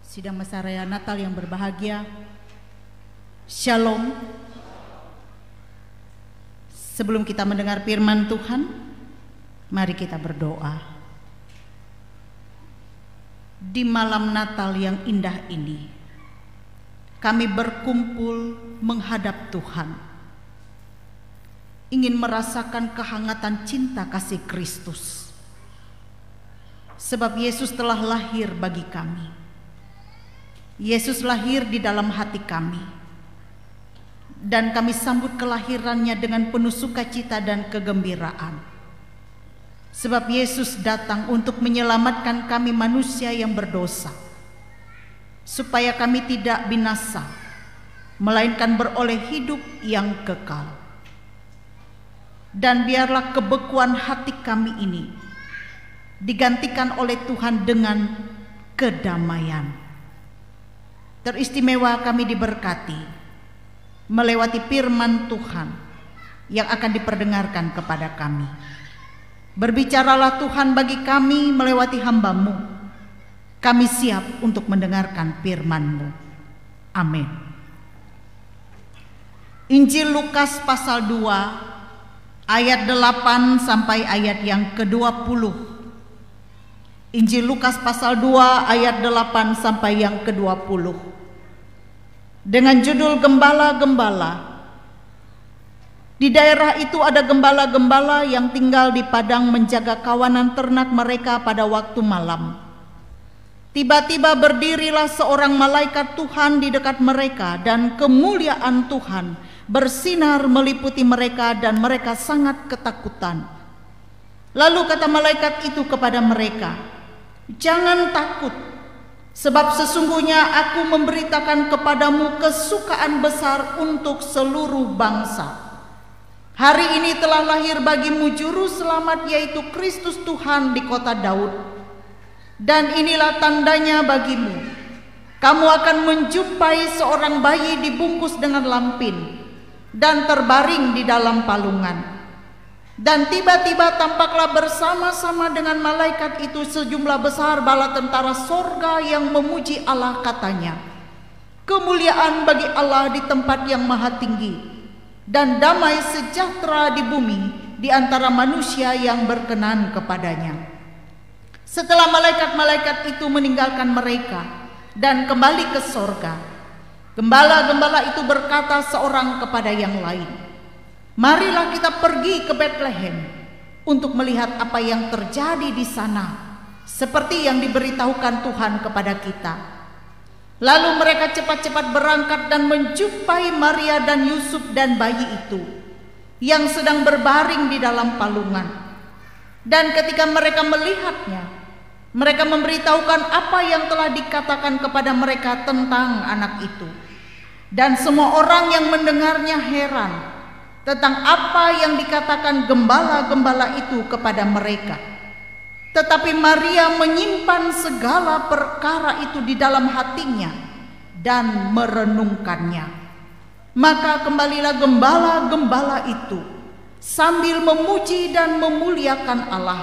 sidang masa raya Natal yang berbahagia, Shalom. Sebelum kita mendengar firman Tuhan, mari kita berdoa. Di malam Natal yang indah ini, kami berkumpul menghadap Tuhan, ingin merasakan kehangatan cinta kasih Kristus. Sebab Yesus telah lahir bagi kami. Yesus lahir di dalam hati kami, dan kami sambut kelahirannya dengan penuh sukacita dan kegembiraan. Sebab Yesus datang untuk menyelamatkan kami manusia yang berdosa, supaya kami tidak binasa, melainkan beroleh hidup yang kekal. Dan biarlah kebekuan hati kami ini digantikan oleh Tuhan dengan kedamaian. Teristimewa kami diberkati melewati firman Tuhan yang akan diperdengarkan kepada kami. Berbicaralah Tuhan bagi kami melewati hamba-Mu. Kami siap untuk mendengarkan firman-Mu. Amin. Injil Lukas pasal 2 ayat 8 sampai ayat yang ke-20. Injil Lukas pasal 2 ayat 8 sampai yang ke-20. Dengan judul Gembala-Gembala. Di daerah itu ada gembala-gembala yang tinggal di padang menjaga kawanan ternak mereka pada waktu malam. Tiba-tiba berdirilah seorang malaikat Tuhan di dekat mereka, dan kemuliaan Tuhan bersinar meliputi mereka, dan mereka sangat ketakutan. Lalu kata malaikat itu kepada mereka, "Jangan takut, sebab sesungguhnya aku memberitakan kepadamu kesukaan besar untuk seluruh bangsa. Hari ini telah lahir bagimu juru selamat, yaitu Kristus Tuhan di kota Daud. Dan inilah tandanya bagimu, kamu akan menjumpai seorang bayi dibungkus dengan lampin dan terbaring di dalam palungan. Dan tiba-tiba tampaklah bersama-sama dengan malaikat itu sejumlah besar bala tentara sorga yang memuji Allah, katanya, kemuliaan bagi Allah di tempat yang maha tinggi, dan damai sejahtera di bumi di antara manusia yang berkenan kepadanya." Setelah malaikat-malaikat itu meninggalkan mereka dan kembali ke sorga, gembala-gembala itu berkata seorang kepada yang lain, "Marilah kita pergi ke Betlehem untuk melihat apa yang terjadi di sana, seperti yang diberitahukan Tuhan kepada kita." Lalu mereka cepat-cepat berangkat dan menjumpai Maria dan Yusuf dan bayi itu yang sedang berbaring di dalam palungan. Dan ketika mereka melihatnya, mereka memberitahukan apa yang telah dikatakan kepada mereka tentang anak itu. Dan semua orang yang mendengarnya heran tentang apa yang dikatakan gembala-gembala itu kepada mereka. Tetapi Maria menyimpan segala perkara itu di dalam hatinya dan merenungkannya. Maka kembalilah gembala-gembala itu sambil memuji dan memuliakan Allah,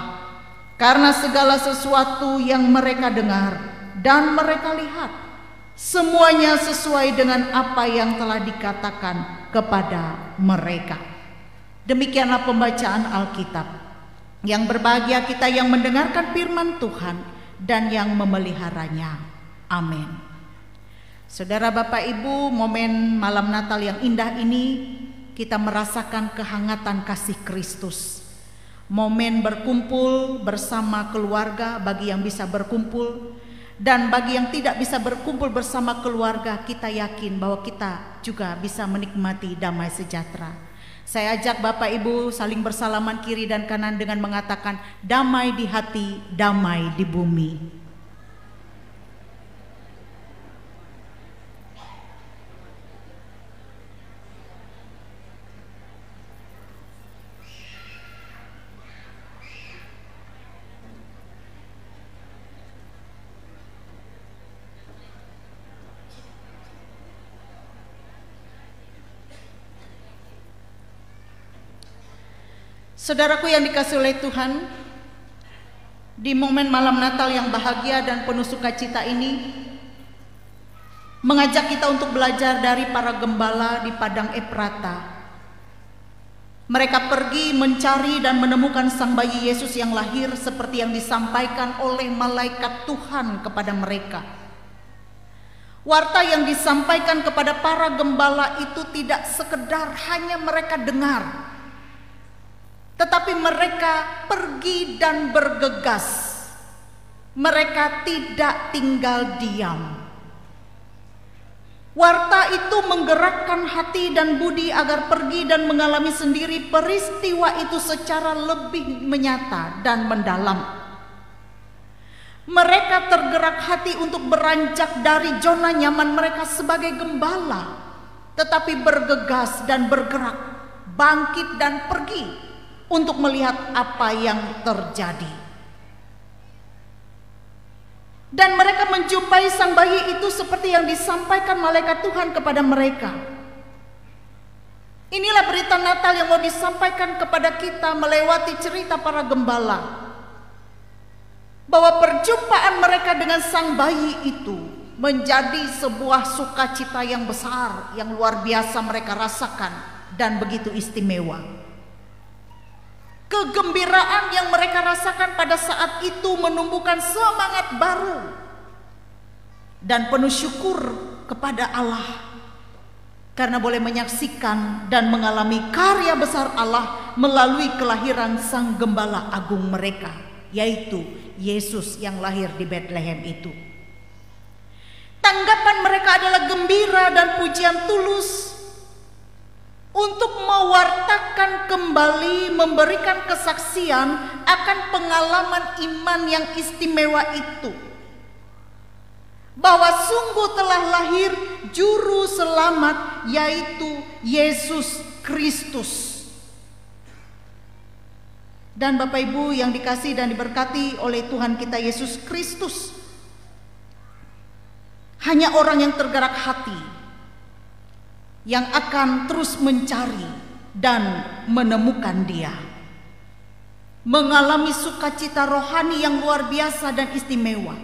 karena segala sesuatu yang mereka dengar dan mereka lihat, semuanya sesuai dengan apa yang telah dikatakan kepada mereka. Demikianlah pembacaan Alkitab. Yang berbahagia kita yang mendengarkan firman Tuhan dan yang memeliharanya. Amin. Saudara, Bapak, Ibu, momen malam Natal yang indah ini kita merasakan kehangatan kasih Kristus. Momen berkumpul bersama keluarga bagi yang bisa berkumpul, dan bagi yang tidak bisa berkumpul bersama keluarga, kita yakin bahwa kita juga bisa menikmati damai sejahtera. Saya ajak Bapak Ibu saling bersalaman kiri dan kanan dengan mengatakan, damai di hati, damai di bumi. Saudaraku yang dikasihi oleh Tuhan, di momen malam Natal yang bahagia dan penuh sukacita ini, mengajak kita untuk belajar dari para gembala di padang Efrata. Mereka pergi mencari dan menemukan sang bayi Yesus yang lahir seperti yang disampaikan oleh malaikat Tuhan kepada mereka. Warta yang disampaikan kepada para gembala itu tidak sekedar hanya mereka dengar, tetapi mereka pergi dan bergegas. Mereka tidak tinggal diam. Warta itu menggerakkan hati dan budi agar pergi dan mengalami sendiri peristiwa itu secara lebih menyata dan mendalam. Mereka tergerak hati untuk beranjak dari zona nyaman mereka sebagai gembala, tetapi bergegas dan bergerak, bangkit dan pergi untuk melihat apa yang terjadi. Dan mereka menjumpai sang bayi itu seperti yang disampaikan malaikat Tuhan kepada mereka. Inilah berita Natal yang mau disampaikan kepada kita melewati cerita para gembala, bahwa perjumpaan mereka dengan sang bayi itu menjadi sebuah sukacita yang besar, yang luar biasa mereka rasakan dan begitu istimewa. Kegembiraan yang mereka rasakan pada saat itu menumbuhkan semangat baru dan penuh syukur kepada Allah karena boleh menyaksikan dan mengalami karya besar Allah melalui kelahiran sang gembala agung mereka, yaitu Yesus yang lahir di Bethlehem itu. Tanggapan mereka adalah gembira dan pujian tulus untuk mewartakan kembali, memberikan kesaksian akan pengalaman iman yang istimewa itu, bahwa sungguh telah lahir juru selamat, yaitu Yesus Kristus. Dan Bapak Ibu yang dikasihi dan diberkati oleh Tuhan kita Yesus Kristus, hanya orang yang tergerak hati yang akan terus mencari dan menemukan Dia, mengalami sukacita rohani yang luar biasa dan istimewa.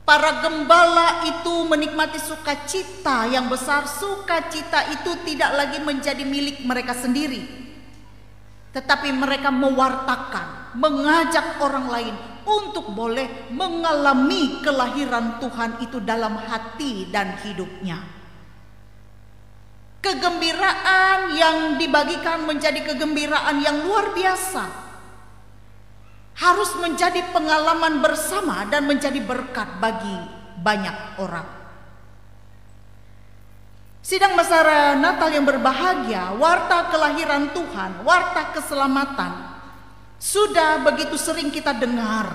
Para gembala itu menikmati sukacita yang besar. Sukacita itu tidak lagi menjadi milik mereka sendiri, tetapi mereka mewartakan, mengajak orang lain untuk boleh mengalami kelahiran Tuhan itu dalam hati dan hidupnya. Kegembiraan yang dibagikan menjadi kegembiraan yang luar biasa, harus menjadi pengalaman bersama dan menjadi berkat bagi banyak orang. Sidang masa Natal yang berbahagia, warta kelahiran Tuhan, warta keselamatan sudah begitu sering kita dengar.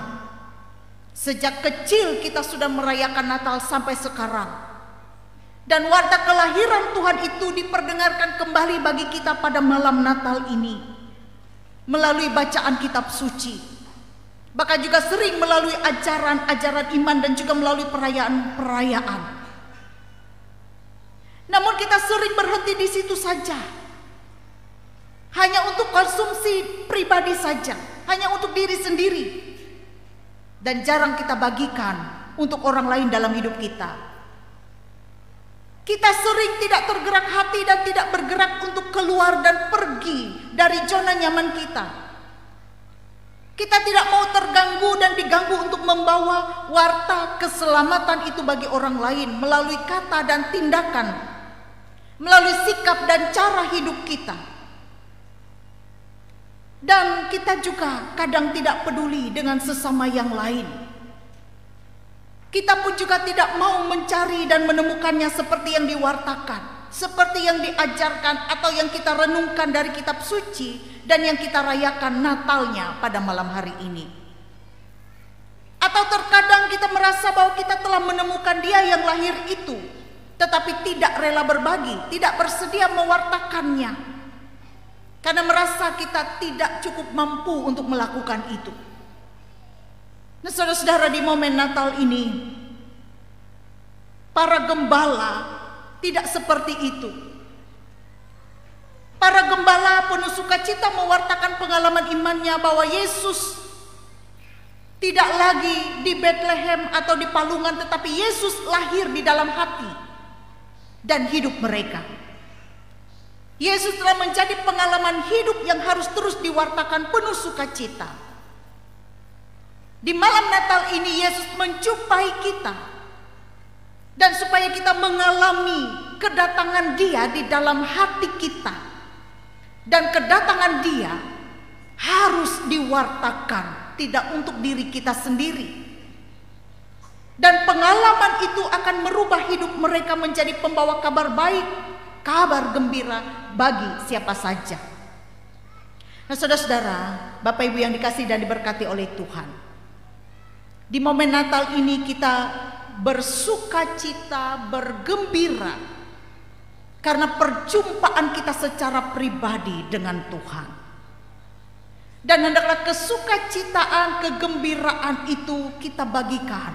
Sejak kecil kita sudah merayakan Natal sampai sekarang. Dan warta kelahiran Tuhan itu diperdengarkan kembali bagi kita pada malam Natal ini melalui bacaan kitab suci, bahkan juga sering melalui ajaran-ajaran iman dan juga melalui perayaan-perayaan. Namun kita sering berhenti di situ saja, hanya untuk konsumsi pribadi saja, hanya untuk diri sendiri, dan jarang kita bagikan untuk orang lain dalam hidup kita. Kita sering tidak tergerak hati dan tidak bergerak untuk keluar dan pergi dari zona nyaman kita. Kita tidak mau terganggu dan diganggu untuk membawa warta keselamatan itu bagi orang lain melalui kata dan tindakan, melalui sikap dan cara hidup kita. Dan kita juga kadang tidak peduli dengan sesama yang lain. Kita pun juga tidak mau mencari dan menemukannya seperti yang diwartakan, seperti yang diajarkan atau yang kita renungkan dari kitab suci dan yang kita rayakan Natalnya pada malam hari ini. Atau terkadang kita merasa bahwa kita telah menemukan Dia yang lahir itu, tetapi tidak rela berbagi, tidak bersedia mewartakannya, karena merasa kita tidak cukup mampu untuk melakukan itu. Nah, saudara-saudara, di momen Natal ini para gembala tidak seperti itu. Para gembala penuh sukacita mewartakan pengalaman imannya bahwa Yesus Tidak lagi di Bethlehem atau di palungan, tetapi Yesus lahir di dalam hati dan hidup mereka. Yesus telah menjadi pengalaman hidup yang harus terus diwartakan penuh sukacita. Di malam Natal ini Yesus menjumpai kita, dan supaya kita mengalami kedatangan Dia di dalam hati kita, dan kedatangan Dia harus diwartakan, tidak untuk diri kita sendiri. Dan pengalaman itu akan merubah hidup mereka menjadi pembawa kabar baik, kabar gembira bagi siapa saja. Nah, saudara-saudara, Bapak Ibu yang dikasihi dan diberkati oleh Tuhan, di momen Natal ini kita bersukacita, bergembira karena perjumpaan kita secara pribadi dengan Tuhan. Dan hendaklah kesukacitaan, kegembiraan itu kita bagikan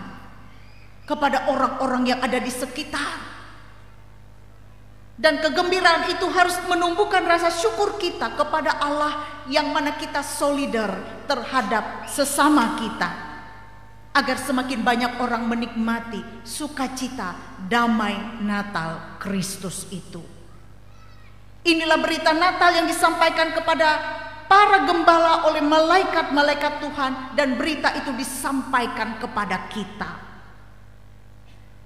kepada orang-orang yang ada di sekitar. Dan kegembiraan itu harus menumbuhkan rasa syukur kita kepada Allah, yang mana kita solidar terhadap sesama kita, agar semakin banyak orang menikmati sukacita damai Natal Kristus itu. Inilah berita Natal yang disampaikan kepada para gembala oleh malaikat-malaikat Tuhan, dan berita itu disampaikan kepada kita.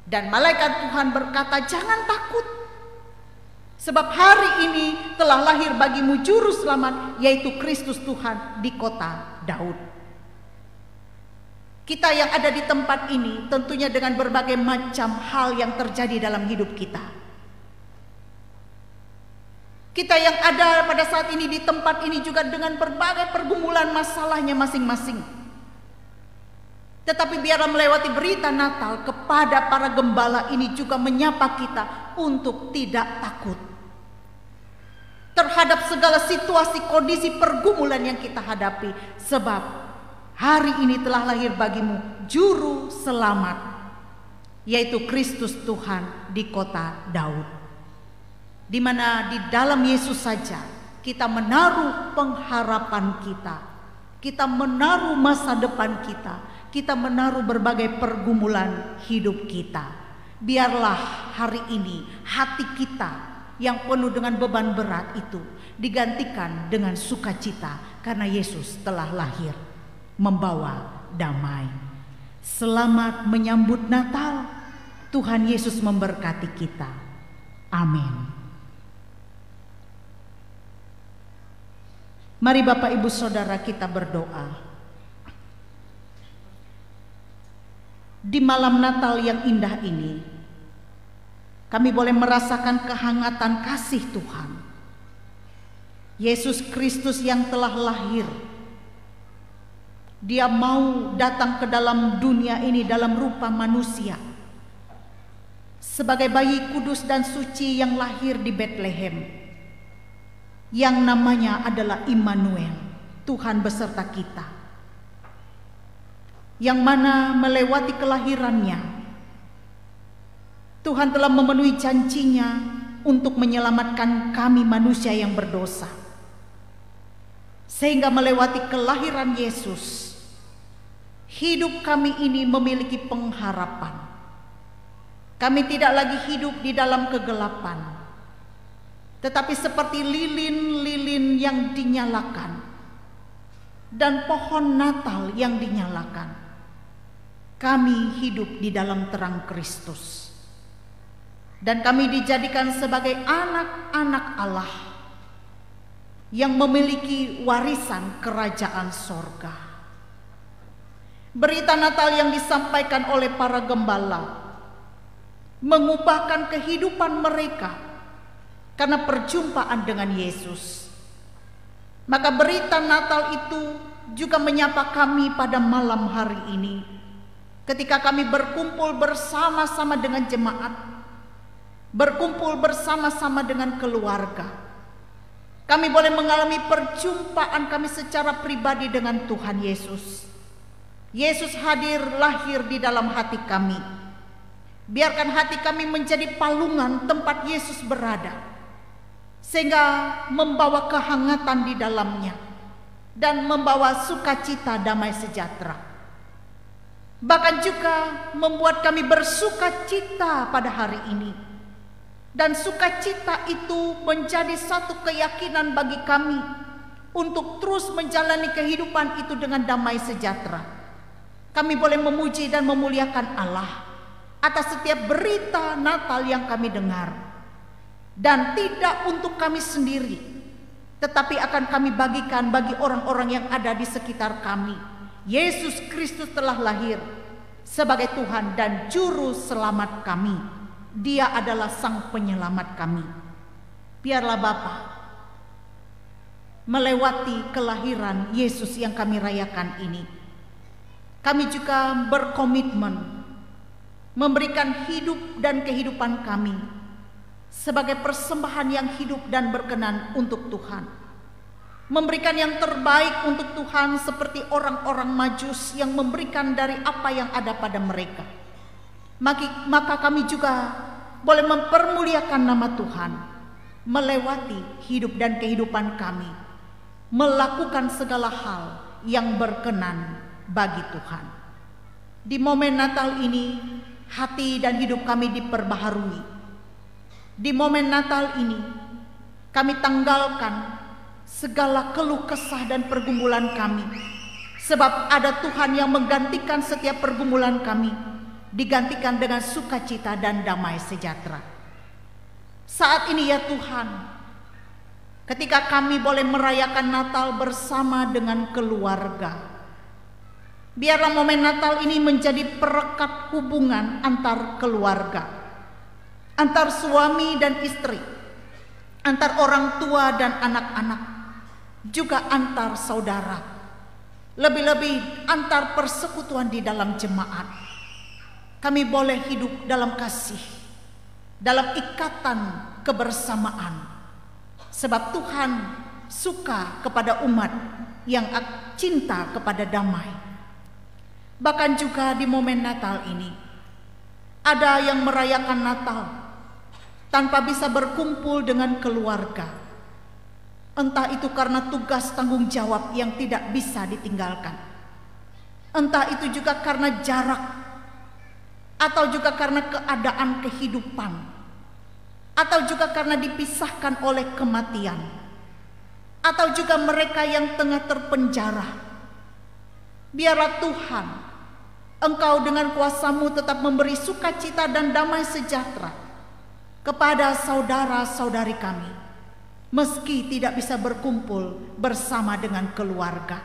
Dan malaikat Tuhan berkata, jangan takut, sebab hari ini telah lahir bagimu juru selamat, yaitu Kristus Tuhan di kota Daud. Kita yang ada di tempat ini tentunya dengan berbagai macam hal yang terjadi dalam hidup kita. Kita yang ada pada saat ini di tempat ini juga dengan berbagai pergumulan masalahnya masing-masing. Tetapi biarlah melewati berita Natal kepada para gembala ini juga menyapa kita untuk tidak takut terhadap segala situasi, kondisi, pergumulan yang kita hadapi. Sebab hari ini telah lahir bagimu juru selamat, yaitu Kristus Tuhan di kota Daud. Di mana di dalam Yesus saja kita menaruh pengharapan kita, kita menaruh masa depan kita menaruh berbagai pergumulan hidup kita. Biarlah hari ini hati kita yang penuh dengan beban berat itu digantikan dengan sukacita, karena Yesus telah lahir membawa damai. Selamat menyambut Natal. Tuhan Yesus memberkati kita. Amin. Mari Bapak Ibu Saudara kita berdoa. Di malam Natal yang indah ini, kami boleh merasakan kehangatan kasih Tuhan. Yesus Kristus yang telah lahir, Dia mau datang ke dalam dunia ini dalam rupa manusia, sebagai bayi kudus dan suci yang lahir di Bethlehem, yang namanya adalah Immanuel, Tuhan beserta kita, yang mana melewati kelahirannya Tuhan telah memenuhi janjinya untuk menyelamatkan kami manusia yang berdosa. Sehingga melewati kelahiran Yesus, hidup kami ini memiliki pengharapan. Kami tidak lagi hidup di dalam kegelapan, tetapi seperti lilin-lilin yang dinyalakan dan pohon Natal yang dinyalakan, kami hidup di dalam terang Kristus. Dan kami dijadikan sebagai anak-anak Allah yang memiliki warisan kerajaan sorga. Berita Natal yang disampaikan oleh para gembala mengubahkan kehidupan mereka karena perjumpaan dengan Yesus. Maka berita Natal itu juga menyapa kami pada malam hari ini, ketika kami berkumpul bersama-sama dengan jemaat, berkumpul bersama-sama dengan keluarga. Kami boleh mengalami perjumpaan kami secara pribadi dengan Tuhan Yesus. Yesus hadir, lahir di dalam hati kami. Biarkan hati kami menjadi palungan tempat Yesus berada, sehingga membawa kehangatan di dalamnya dan membawa sukacita damai sejahtera. bahkan juga membuat kami bersuka cita pada hari ini. Dan sukacita itu menjadi satu keyakinan bagi kami untuk terus menjalani kehidupan itu dengan damai sejahtera. Kami boleh memuji dan memuliakan Allah atas setiap berita Natal yang kami dengar. Dan tidak untuk kami sendiri, tetapi akan kami bagikan bagi orang-orang yang ada di sekitar kami. Yesus Kristus telah lahir sebagai Tuhan dan Juru Selamat kami. Dia adalah Sang Penyelamat kami. Biarlah Bapa melewati kelahiran Yesus yang kami rayakan ini, kami juga berkomitmen memberikan hidup dan kehidupan kami sebagai persembahan yang hidup dan berkenan untuk Tuhan, memberikan yang terbaik untuk Tuhan seperti orang-orang Majus yang memberikan dari apa yang ada pada mereka. Maka kami juga boleh mempermuliakan nama Tuhan, melewati hidup dan kehidupan kami, melakukan segala hal yang berkenan bagi Tuhan. Di momen Natal ini, hati dan hidup kami diperbaharui. Di momen Natal ini, kami tanggalkan segala keluh kesah dan pergumulan kami, sebab ada Tuhan yang menggantikan setiap pergumulan kami, digantikan dengan sukacita dan damai sejahtera. Saat ini ya Tuhan, ketika kami boleh merayakan Natal bersama dengan keluarga, biarlah momen Natal ini menjadi perekat hubungan antar keluarga, antar suami dan istri, antar orang tua dan anak-anak, juga antar saudara, lebih-lebih antar persekutuan di dalam jemaat. Kami boleh hidup dalam kasih, dalam ikatan kebersamaan, sebab Tuhan suka kepada umat yang cinta kepada damai. Bahkan juga di momen Natal ini, ada yang merayakan Natal tanpa bisa berkumpul dengan keluarga, entah itu karena tugas tanggung jawab yang tidak bisa ditinggalkan, entah itu juga karena jarak, atau juga karena keadaan kehidupan, atau juga karena dipisahkan oleh kematian, atau juga mereka yang tengah terpenjara. Biarlah Tuhan, Engkau dengan kuasa-Mu tetap memberi sukacita dan damai sejahtera kepada saudara-saudari kami, meski tidak bisa berkumpul bersama dengan keluarga.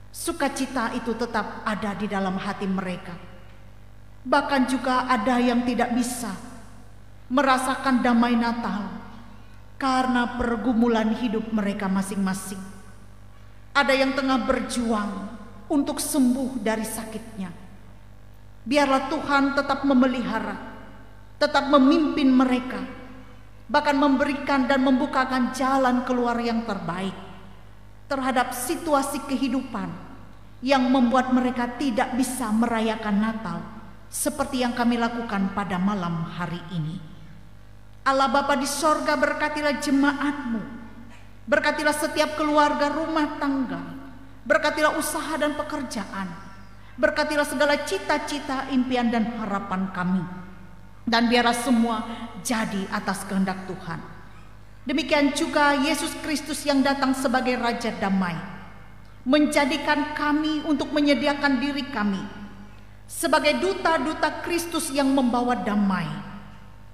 Sukacita itu tetap ada di dalam hati mereka. Bahkan juga ada yang tidak bisa merasakan damai Natal karena pergumulan hidup mereka masing-masing. Ada yang tengah berjuang untuk sembuh dari sakitnya. Biarlah Tuhan tetap memelihara, tetap memimpin mereka, bahkan memberikan dan membukakan jalan keluar yang terbaik terhadap situasi kehidupan yang membuat mereka tidak bisa merayakan Natal seperti yang kami lakukan pada malam hari ini. Allah Bapa di sorga, berkatilah jemaat-Mu, berkatilah setiap keluarga rumah tangga, berkatilah usaha dan pekerjaan, berkatilah segala cita-cita, impian dan harapan kami, dan biarlah semua jadi atas kehendak Tuhan. Demikian juga Yesus Kristus yang datang sebagai Raja Damai, menjadikan kami untuk menyediakan diri kami sebagai duta-duta Kristus yang membawa damai.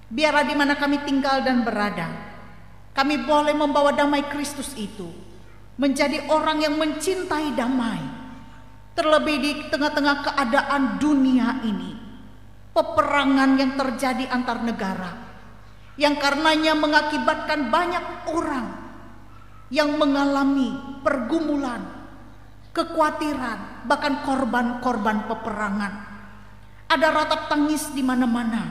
Biarlah di mana kami tinggal dan berada, kami boleh membawa damai Kristus itu, menjadi orang yang mencintai damai. Terlebih di tengah-tengah keadaan dunia ini, peperangan yang terjadi antar negara, yang karenanya mengakibatkan banyak orang yang mengalami pergumulan, kekhawatiran, bahkan korban-korban peperangan. Ada ratap tangis di mana-mana,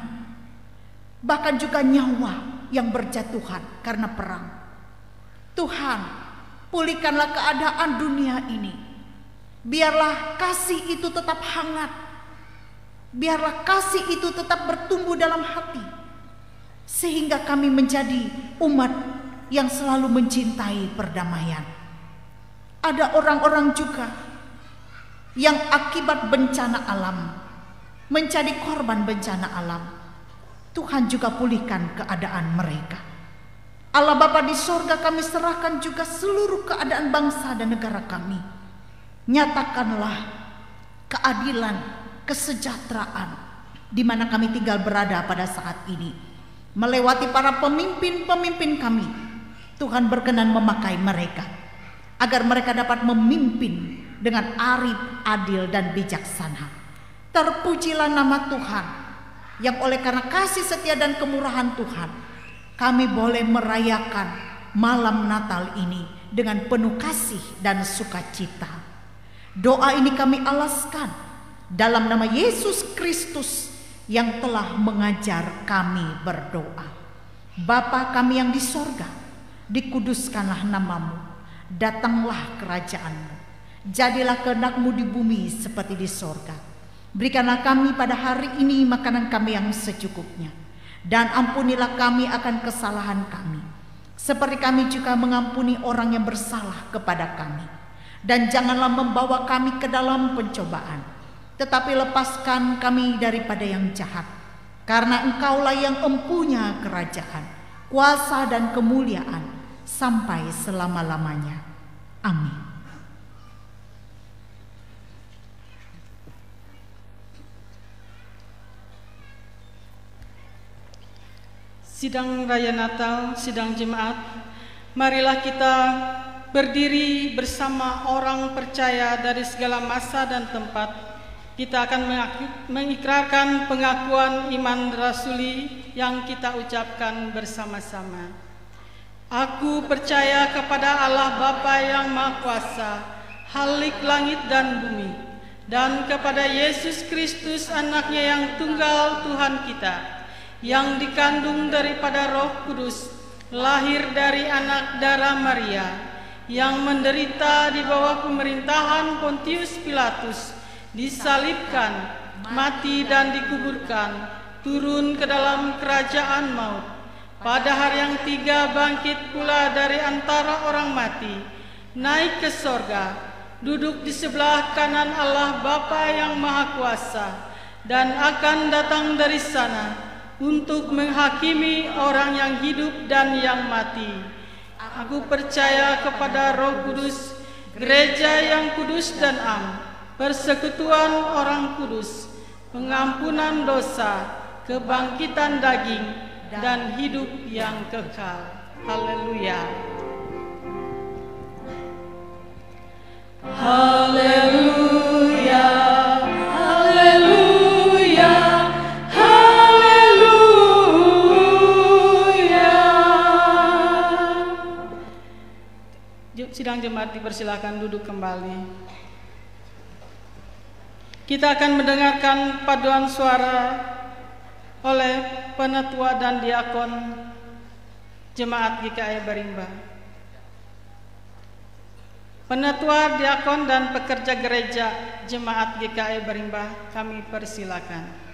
bahkan juga nyawa yang berjatuhan karena perang. Tuhan, pulihkanlah keadaan dunia ini. Biarlah kasih itu tetap hangat. Biarlah kasih itu tetap bertumbuh dalam hati, sehingga kami menjadi umat yang selalu mencintai perdamaian. Ada orang-orang juga yang akibat bencana alam menjadi korban bencana alam, Tuhan juga pulihkan keadaan mereka. Allah Bapa di sorga, kami serahkan juga seluruh keadaan bangsa dan negara kami. Nyatakanlah keadilan, kesejahteraan di mana kami tinggal berada pada saat ini. Melewati para pemimpin-pemimpin kami, Tuhan berkenan memakai mereka agar mereka dapat memimpin dengan arif, adil, dan bijaksana. Terpujilah nama Tuhan yang oleh karena kasih setia dan kemurahan Tuhan, kami boleh merayakan malam Natal ini dengan penuh kasih dan sukacita. Doa ini kami alaskan dalam nama Yesus Kristus yang telah mengajar kami berdoa. Bapa kami yang di sorga, dikuduskanlah namamu, datanglah kerajaanmu, jadilah kehendak-Mu di bumi seperti di sorga. Berikanlah kami pada hari ini makanan kami yang secukupnya, dan ampunilah kami akan kesalahan kami, seperti kami juga mengampuni orang yang bersalah kepada kami. Dan janganlah membawa kami ke dalam pencobaan, tetapi lepaskan kami daripada yang jahat. Karena Engkaulah yang empunya kerajaan, kuasa dan kemuliaan sampai selama-lamanya. Amin. Sidang Raya Natal, sidang jemaat, marilah kita berdiri bersama orang percaya dari segala masa dan tempat. Kita akan mengikrarkan pengakuan iman rasuli yang kita ucapkan bersama-sama. Aku percaya kepada Allah Bapa yang Maha Kuasa, Khalik langit dan bumi, dan kepada Yesus Kristus anaknya yang tunggal Tuhan kita, yang dikandung daripada Roh Kudus, lahir dari anak darah Maria, yang menderita di bawah pemerintahan Pontius Pilatus, disalibkan, mati dan dikuburkan, turun ke dalam kerajaan maut. Pada hari yang tiga bangkit pula dari antara orang mati, naik ke sorga, duduk di sebelah kanan Allah Bapa yang Maha Kuasa, dan akan datang dari sana untuk menghakimi orang yang hidup dan yang mati. Aku percaya kepada Roh Kudus, gereja yang kudus dan am, persekutuan orang kudus, pengampunan dosa, kebangkitan daging, dan hidup yang kekal. Haleluya. Haleluya. Haleluya. Haleluya. Sidang jemaat dipersilakan duduk kembali. Kita akan mendengarkan paduan suara oleh penatua dan diakon Jemaat GKI Barimba. Penatua, diakon, dan pekerja gereja Jemaat GKI Barimba, kami persilakan.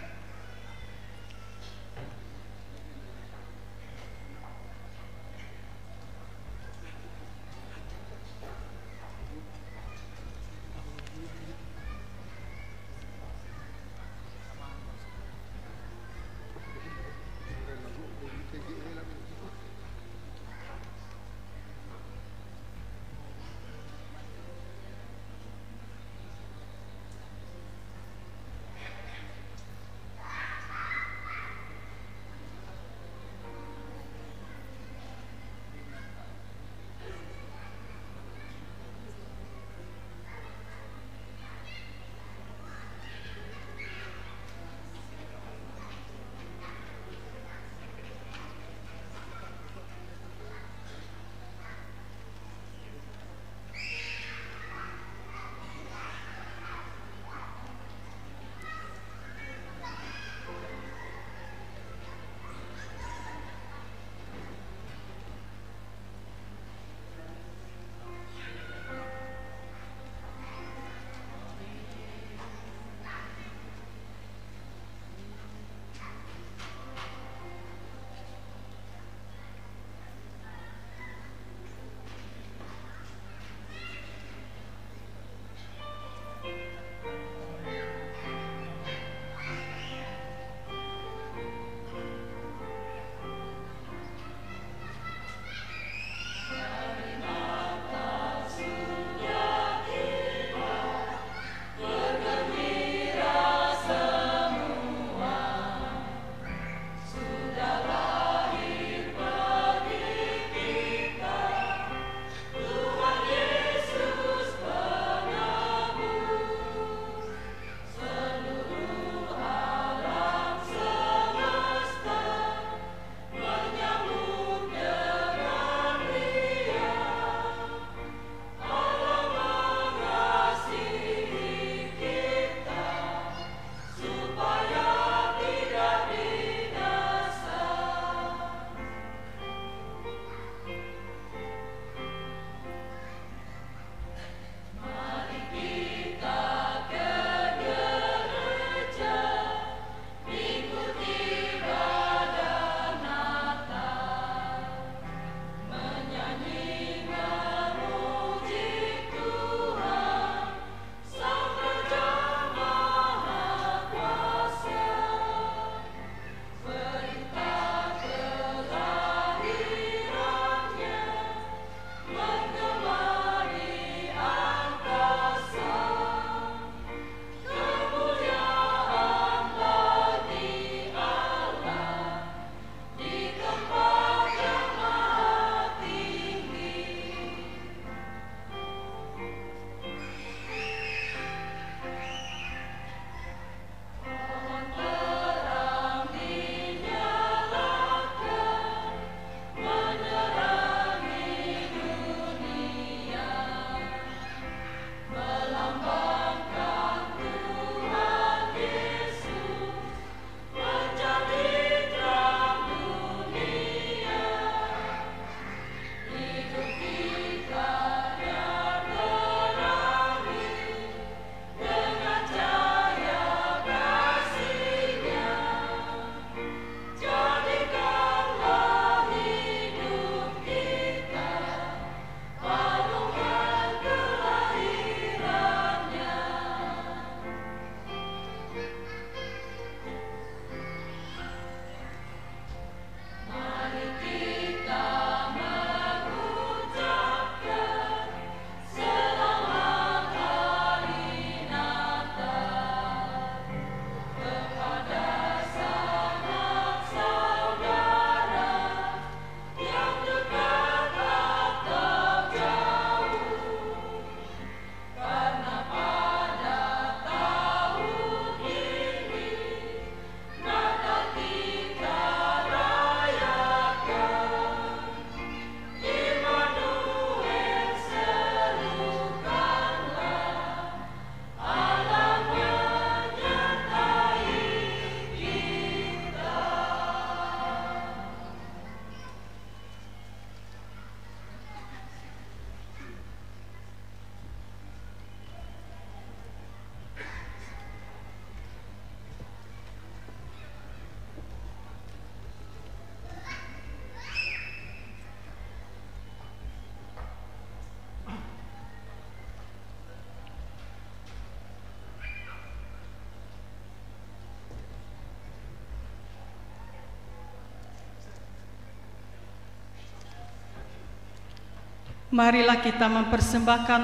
Marilah kita mempersembahkan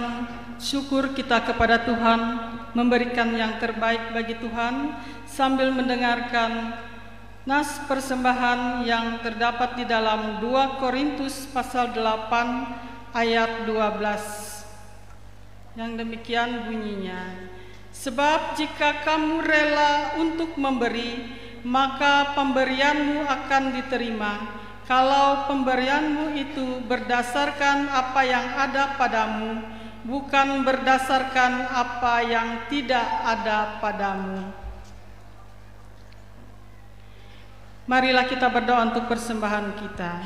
syukur kita kepada Tuhan, memberikan yang terbaik bagi Tuhan, sambil mendengarkan nas persembahan yang terdapat di dalam 2 Korintus pasal 8 ayat 12. Yang demikian bunyinya, sebab jika kamu rela untuk memberi, maka pemberianmu akan diterima. Kalau pemberianmu itu berdasarkan apa yang ada padamu, bukan berdasarkan apa yang tidak ada padamu. Marilah kita berdoa untuk persembahan kita.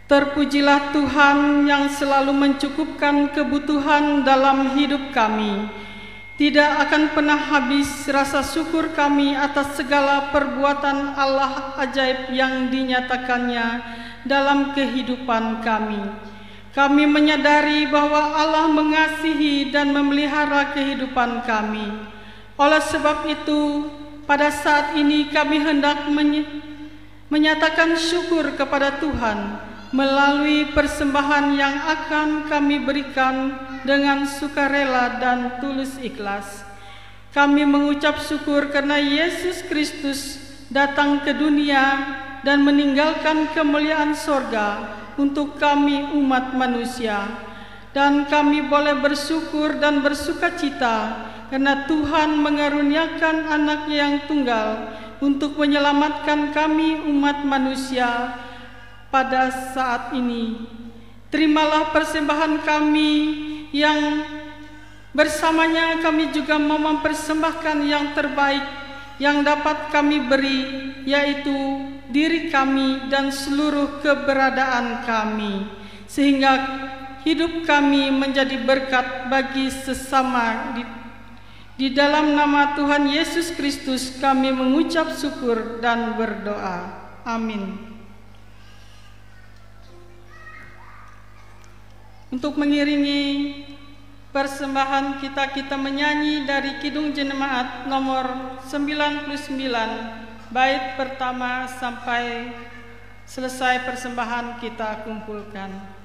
Terpujilah Tuhan yang selalu mencukupkan kebutuhan dalam hidup kami. Tidak akan pernah habis rasa syukur kami atas segala perbuatan Allah ajaib yang dinyatakannya dalam kehidupan kami. Kami menyadari bahwa Allah mengasihi dan memelihara kehidupan kami. Oleh sebab itu, pada saat ini kami hendak menyatakan syukur kepada Tuhan melalui persembahan yang akan kami berikan dengan sukarela dan tulus ikhlas. Kami mengucap syukur karena Yesus Kristus datang ke dunia dan meninggalkan kemuliaan sorga untuk kami umat manusia. Dan kami boleh bersyukur dan bersukacita karena Tuhan mengaruniakan anaknya yang tunggal untuk menyelamatkan kami umat manusia pada saat ini. Terimalah persembahan kami yang bersamanya kami juga mau mempersembahkan yang terbaik yang dapat kami beri, yaitu diri kami dan seluruh keberadaan kami, sehingga hidup kami menjadi berkat bagi sesama. Di dalam nama Tuhan Yesus Kristus kami mengucap syukur dan berdoa. Amin. Untuk mengiringi persembahan kita menyanyi dari Kidung Jemaat nomor 99, bait pertama sampai selesai persembahan kita kumpulkan.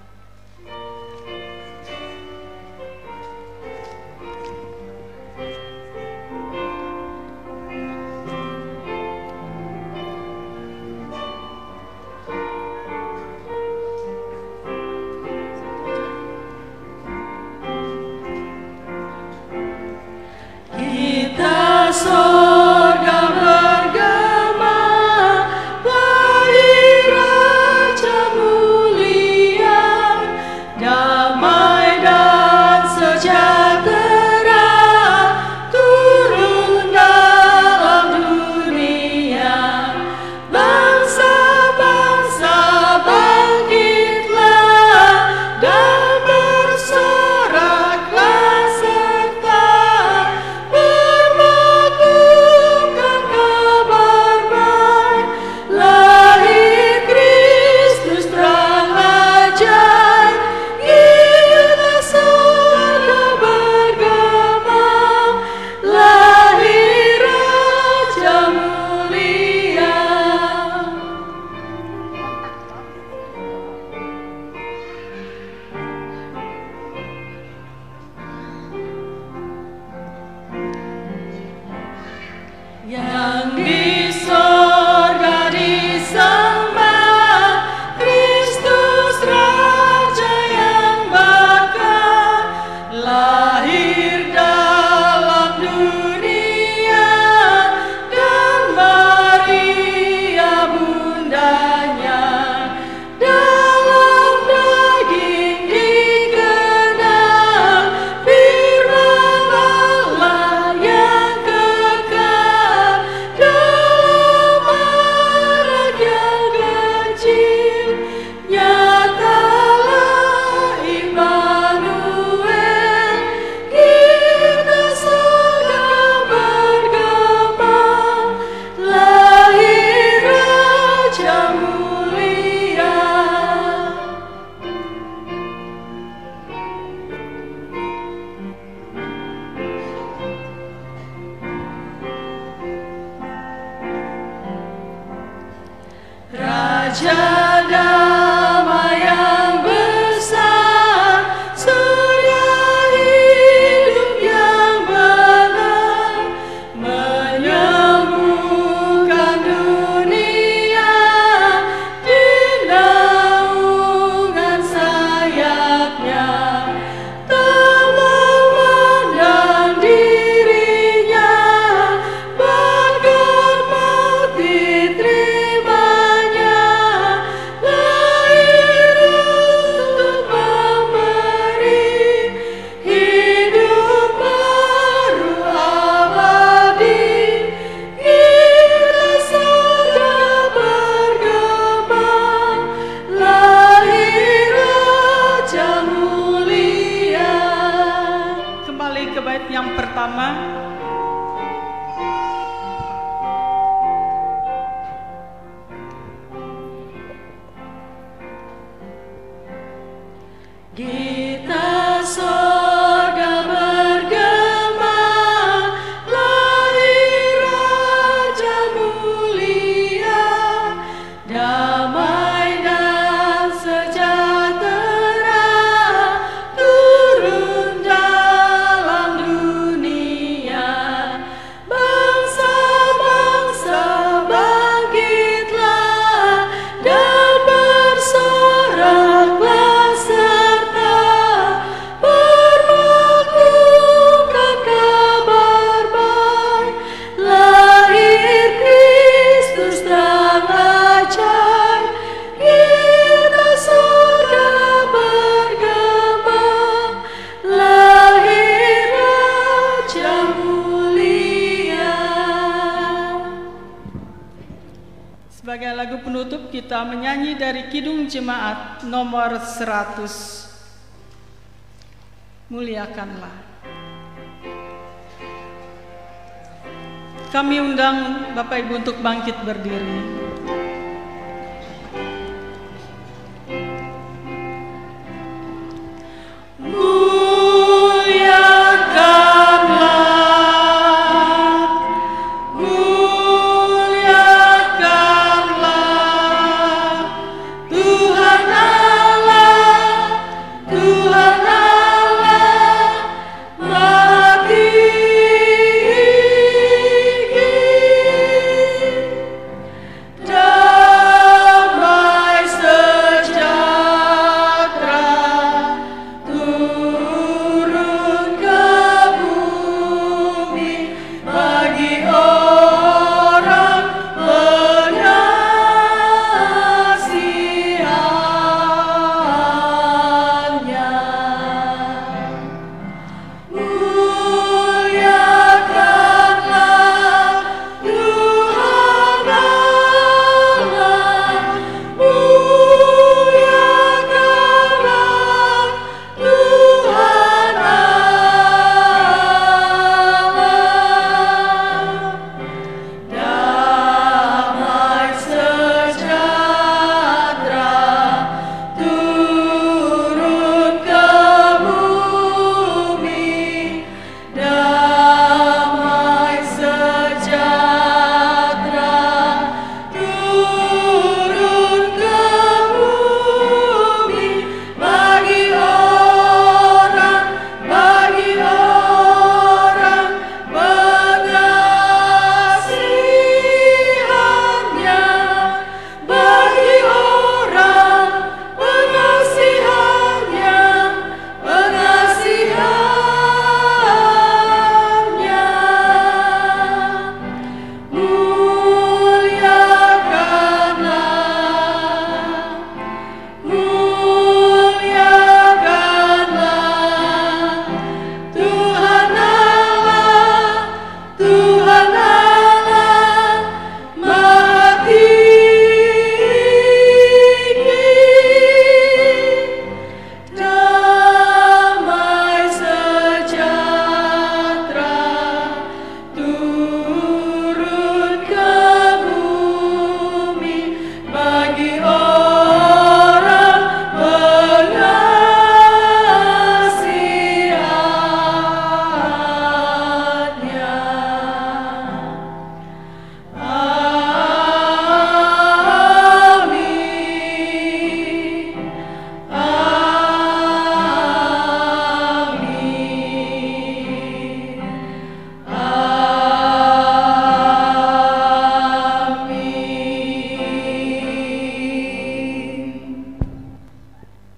Sorga bergema, lahir Raja mulia, damai dan sejahtera turun dalam dunia. Bangsa-bangsa bangkitlah dan bersoraklah serta yang di sorga disembah, Kristus Raja yang bakal lahir dalam dunia, dan Maria bundanya dalam daging dikenal, firman Allah yang kekal dalam anak yang kecil. Nyatalah Immanuel, kita sedang bergema, lahir Raja mulia. Raja damai yang besar, Gita sorga bergema, lahir Raja mulia, damai dan sejahtera turun dalam dunia. Bangsa-bangsa bangkitlah dan bersoraklah serta bermaklukan kabar baik, lahir Kristus terang ajaib. Gita sorga bergema, lahir Raja mulia. Sebagai lagu penutup kita menyanyi dari Kidung Jemaat nomor 100. Muliakanlah. Kami undang Bapak Ibu untuk bangkit berdiri.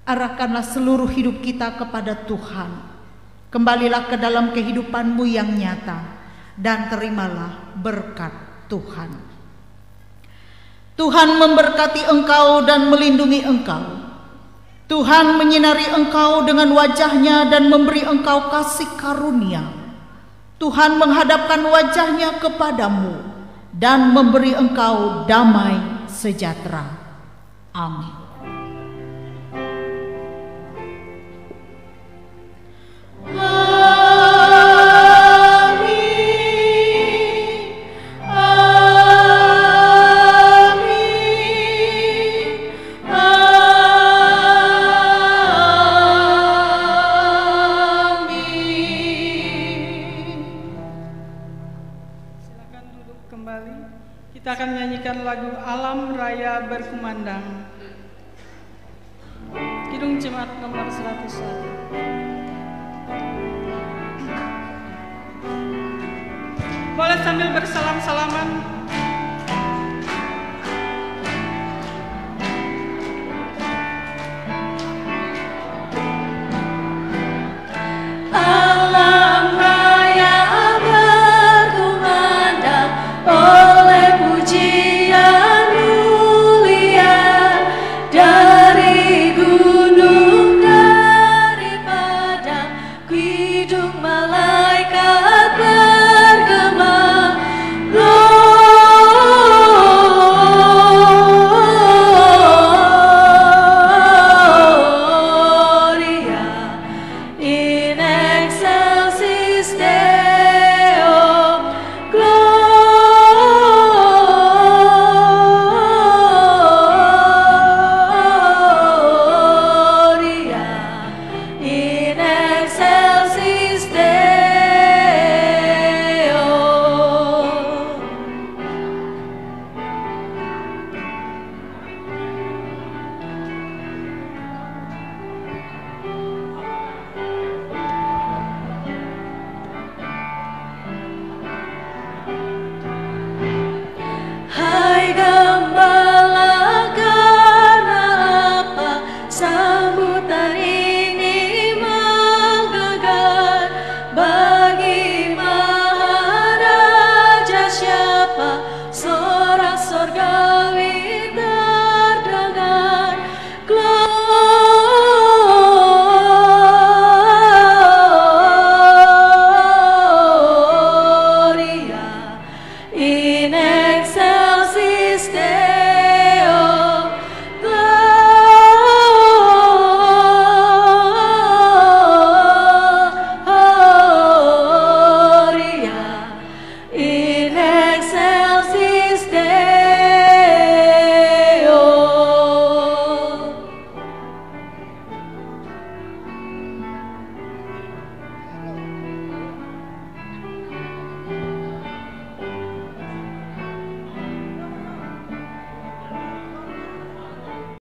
Arahkanlah seluruh hidup kita kepada Tuhan. Kembalilah ke dalam kehidupan-Mu yang nyata dan terimalah berkat Tuhan. Tuhan memberkati engkau dan melindungi engkau. Tuhan menyinari engkau dengan wajah-Nya dan memberi engkau kasih karunia. Tuhan menghadapkan wajah-Nya kepadamu dan memberi engkau damai sejahtera. Amin. buaya berkumandang. Kidung Jemaat nomor 101. Boleh sambil bersalam-salaman.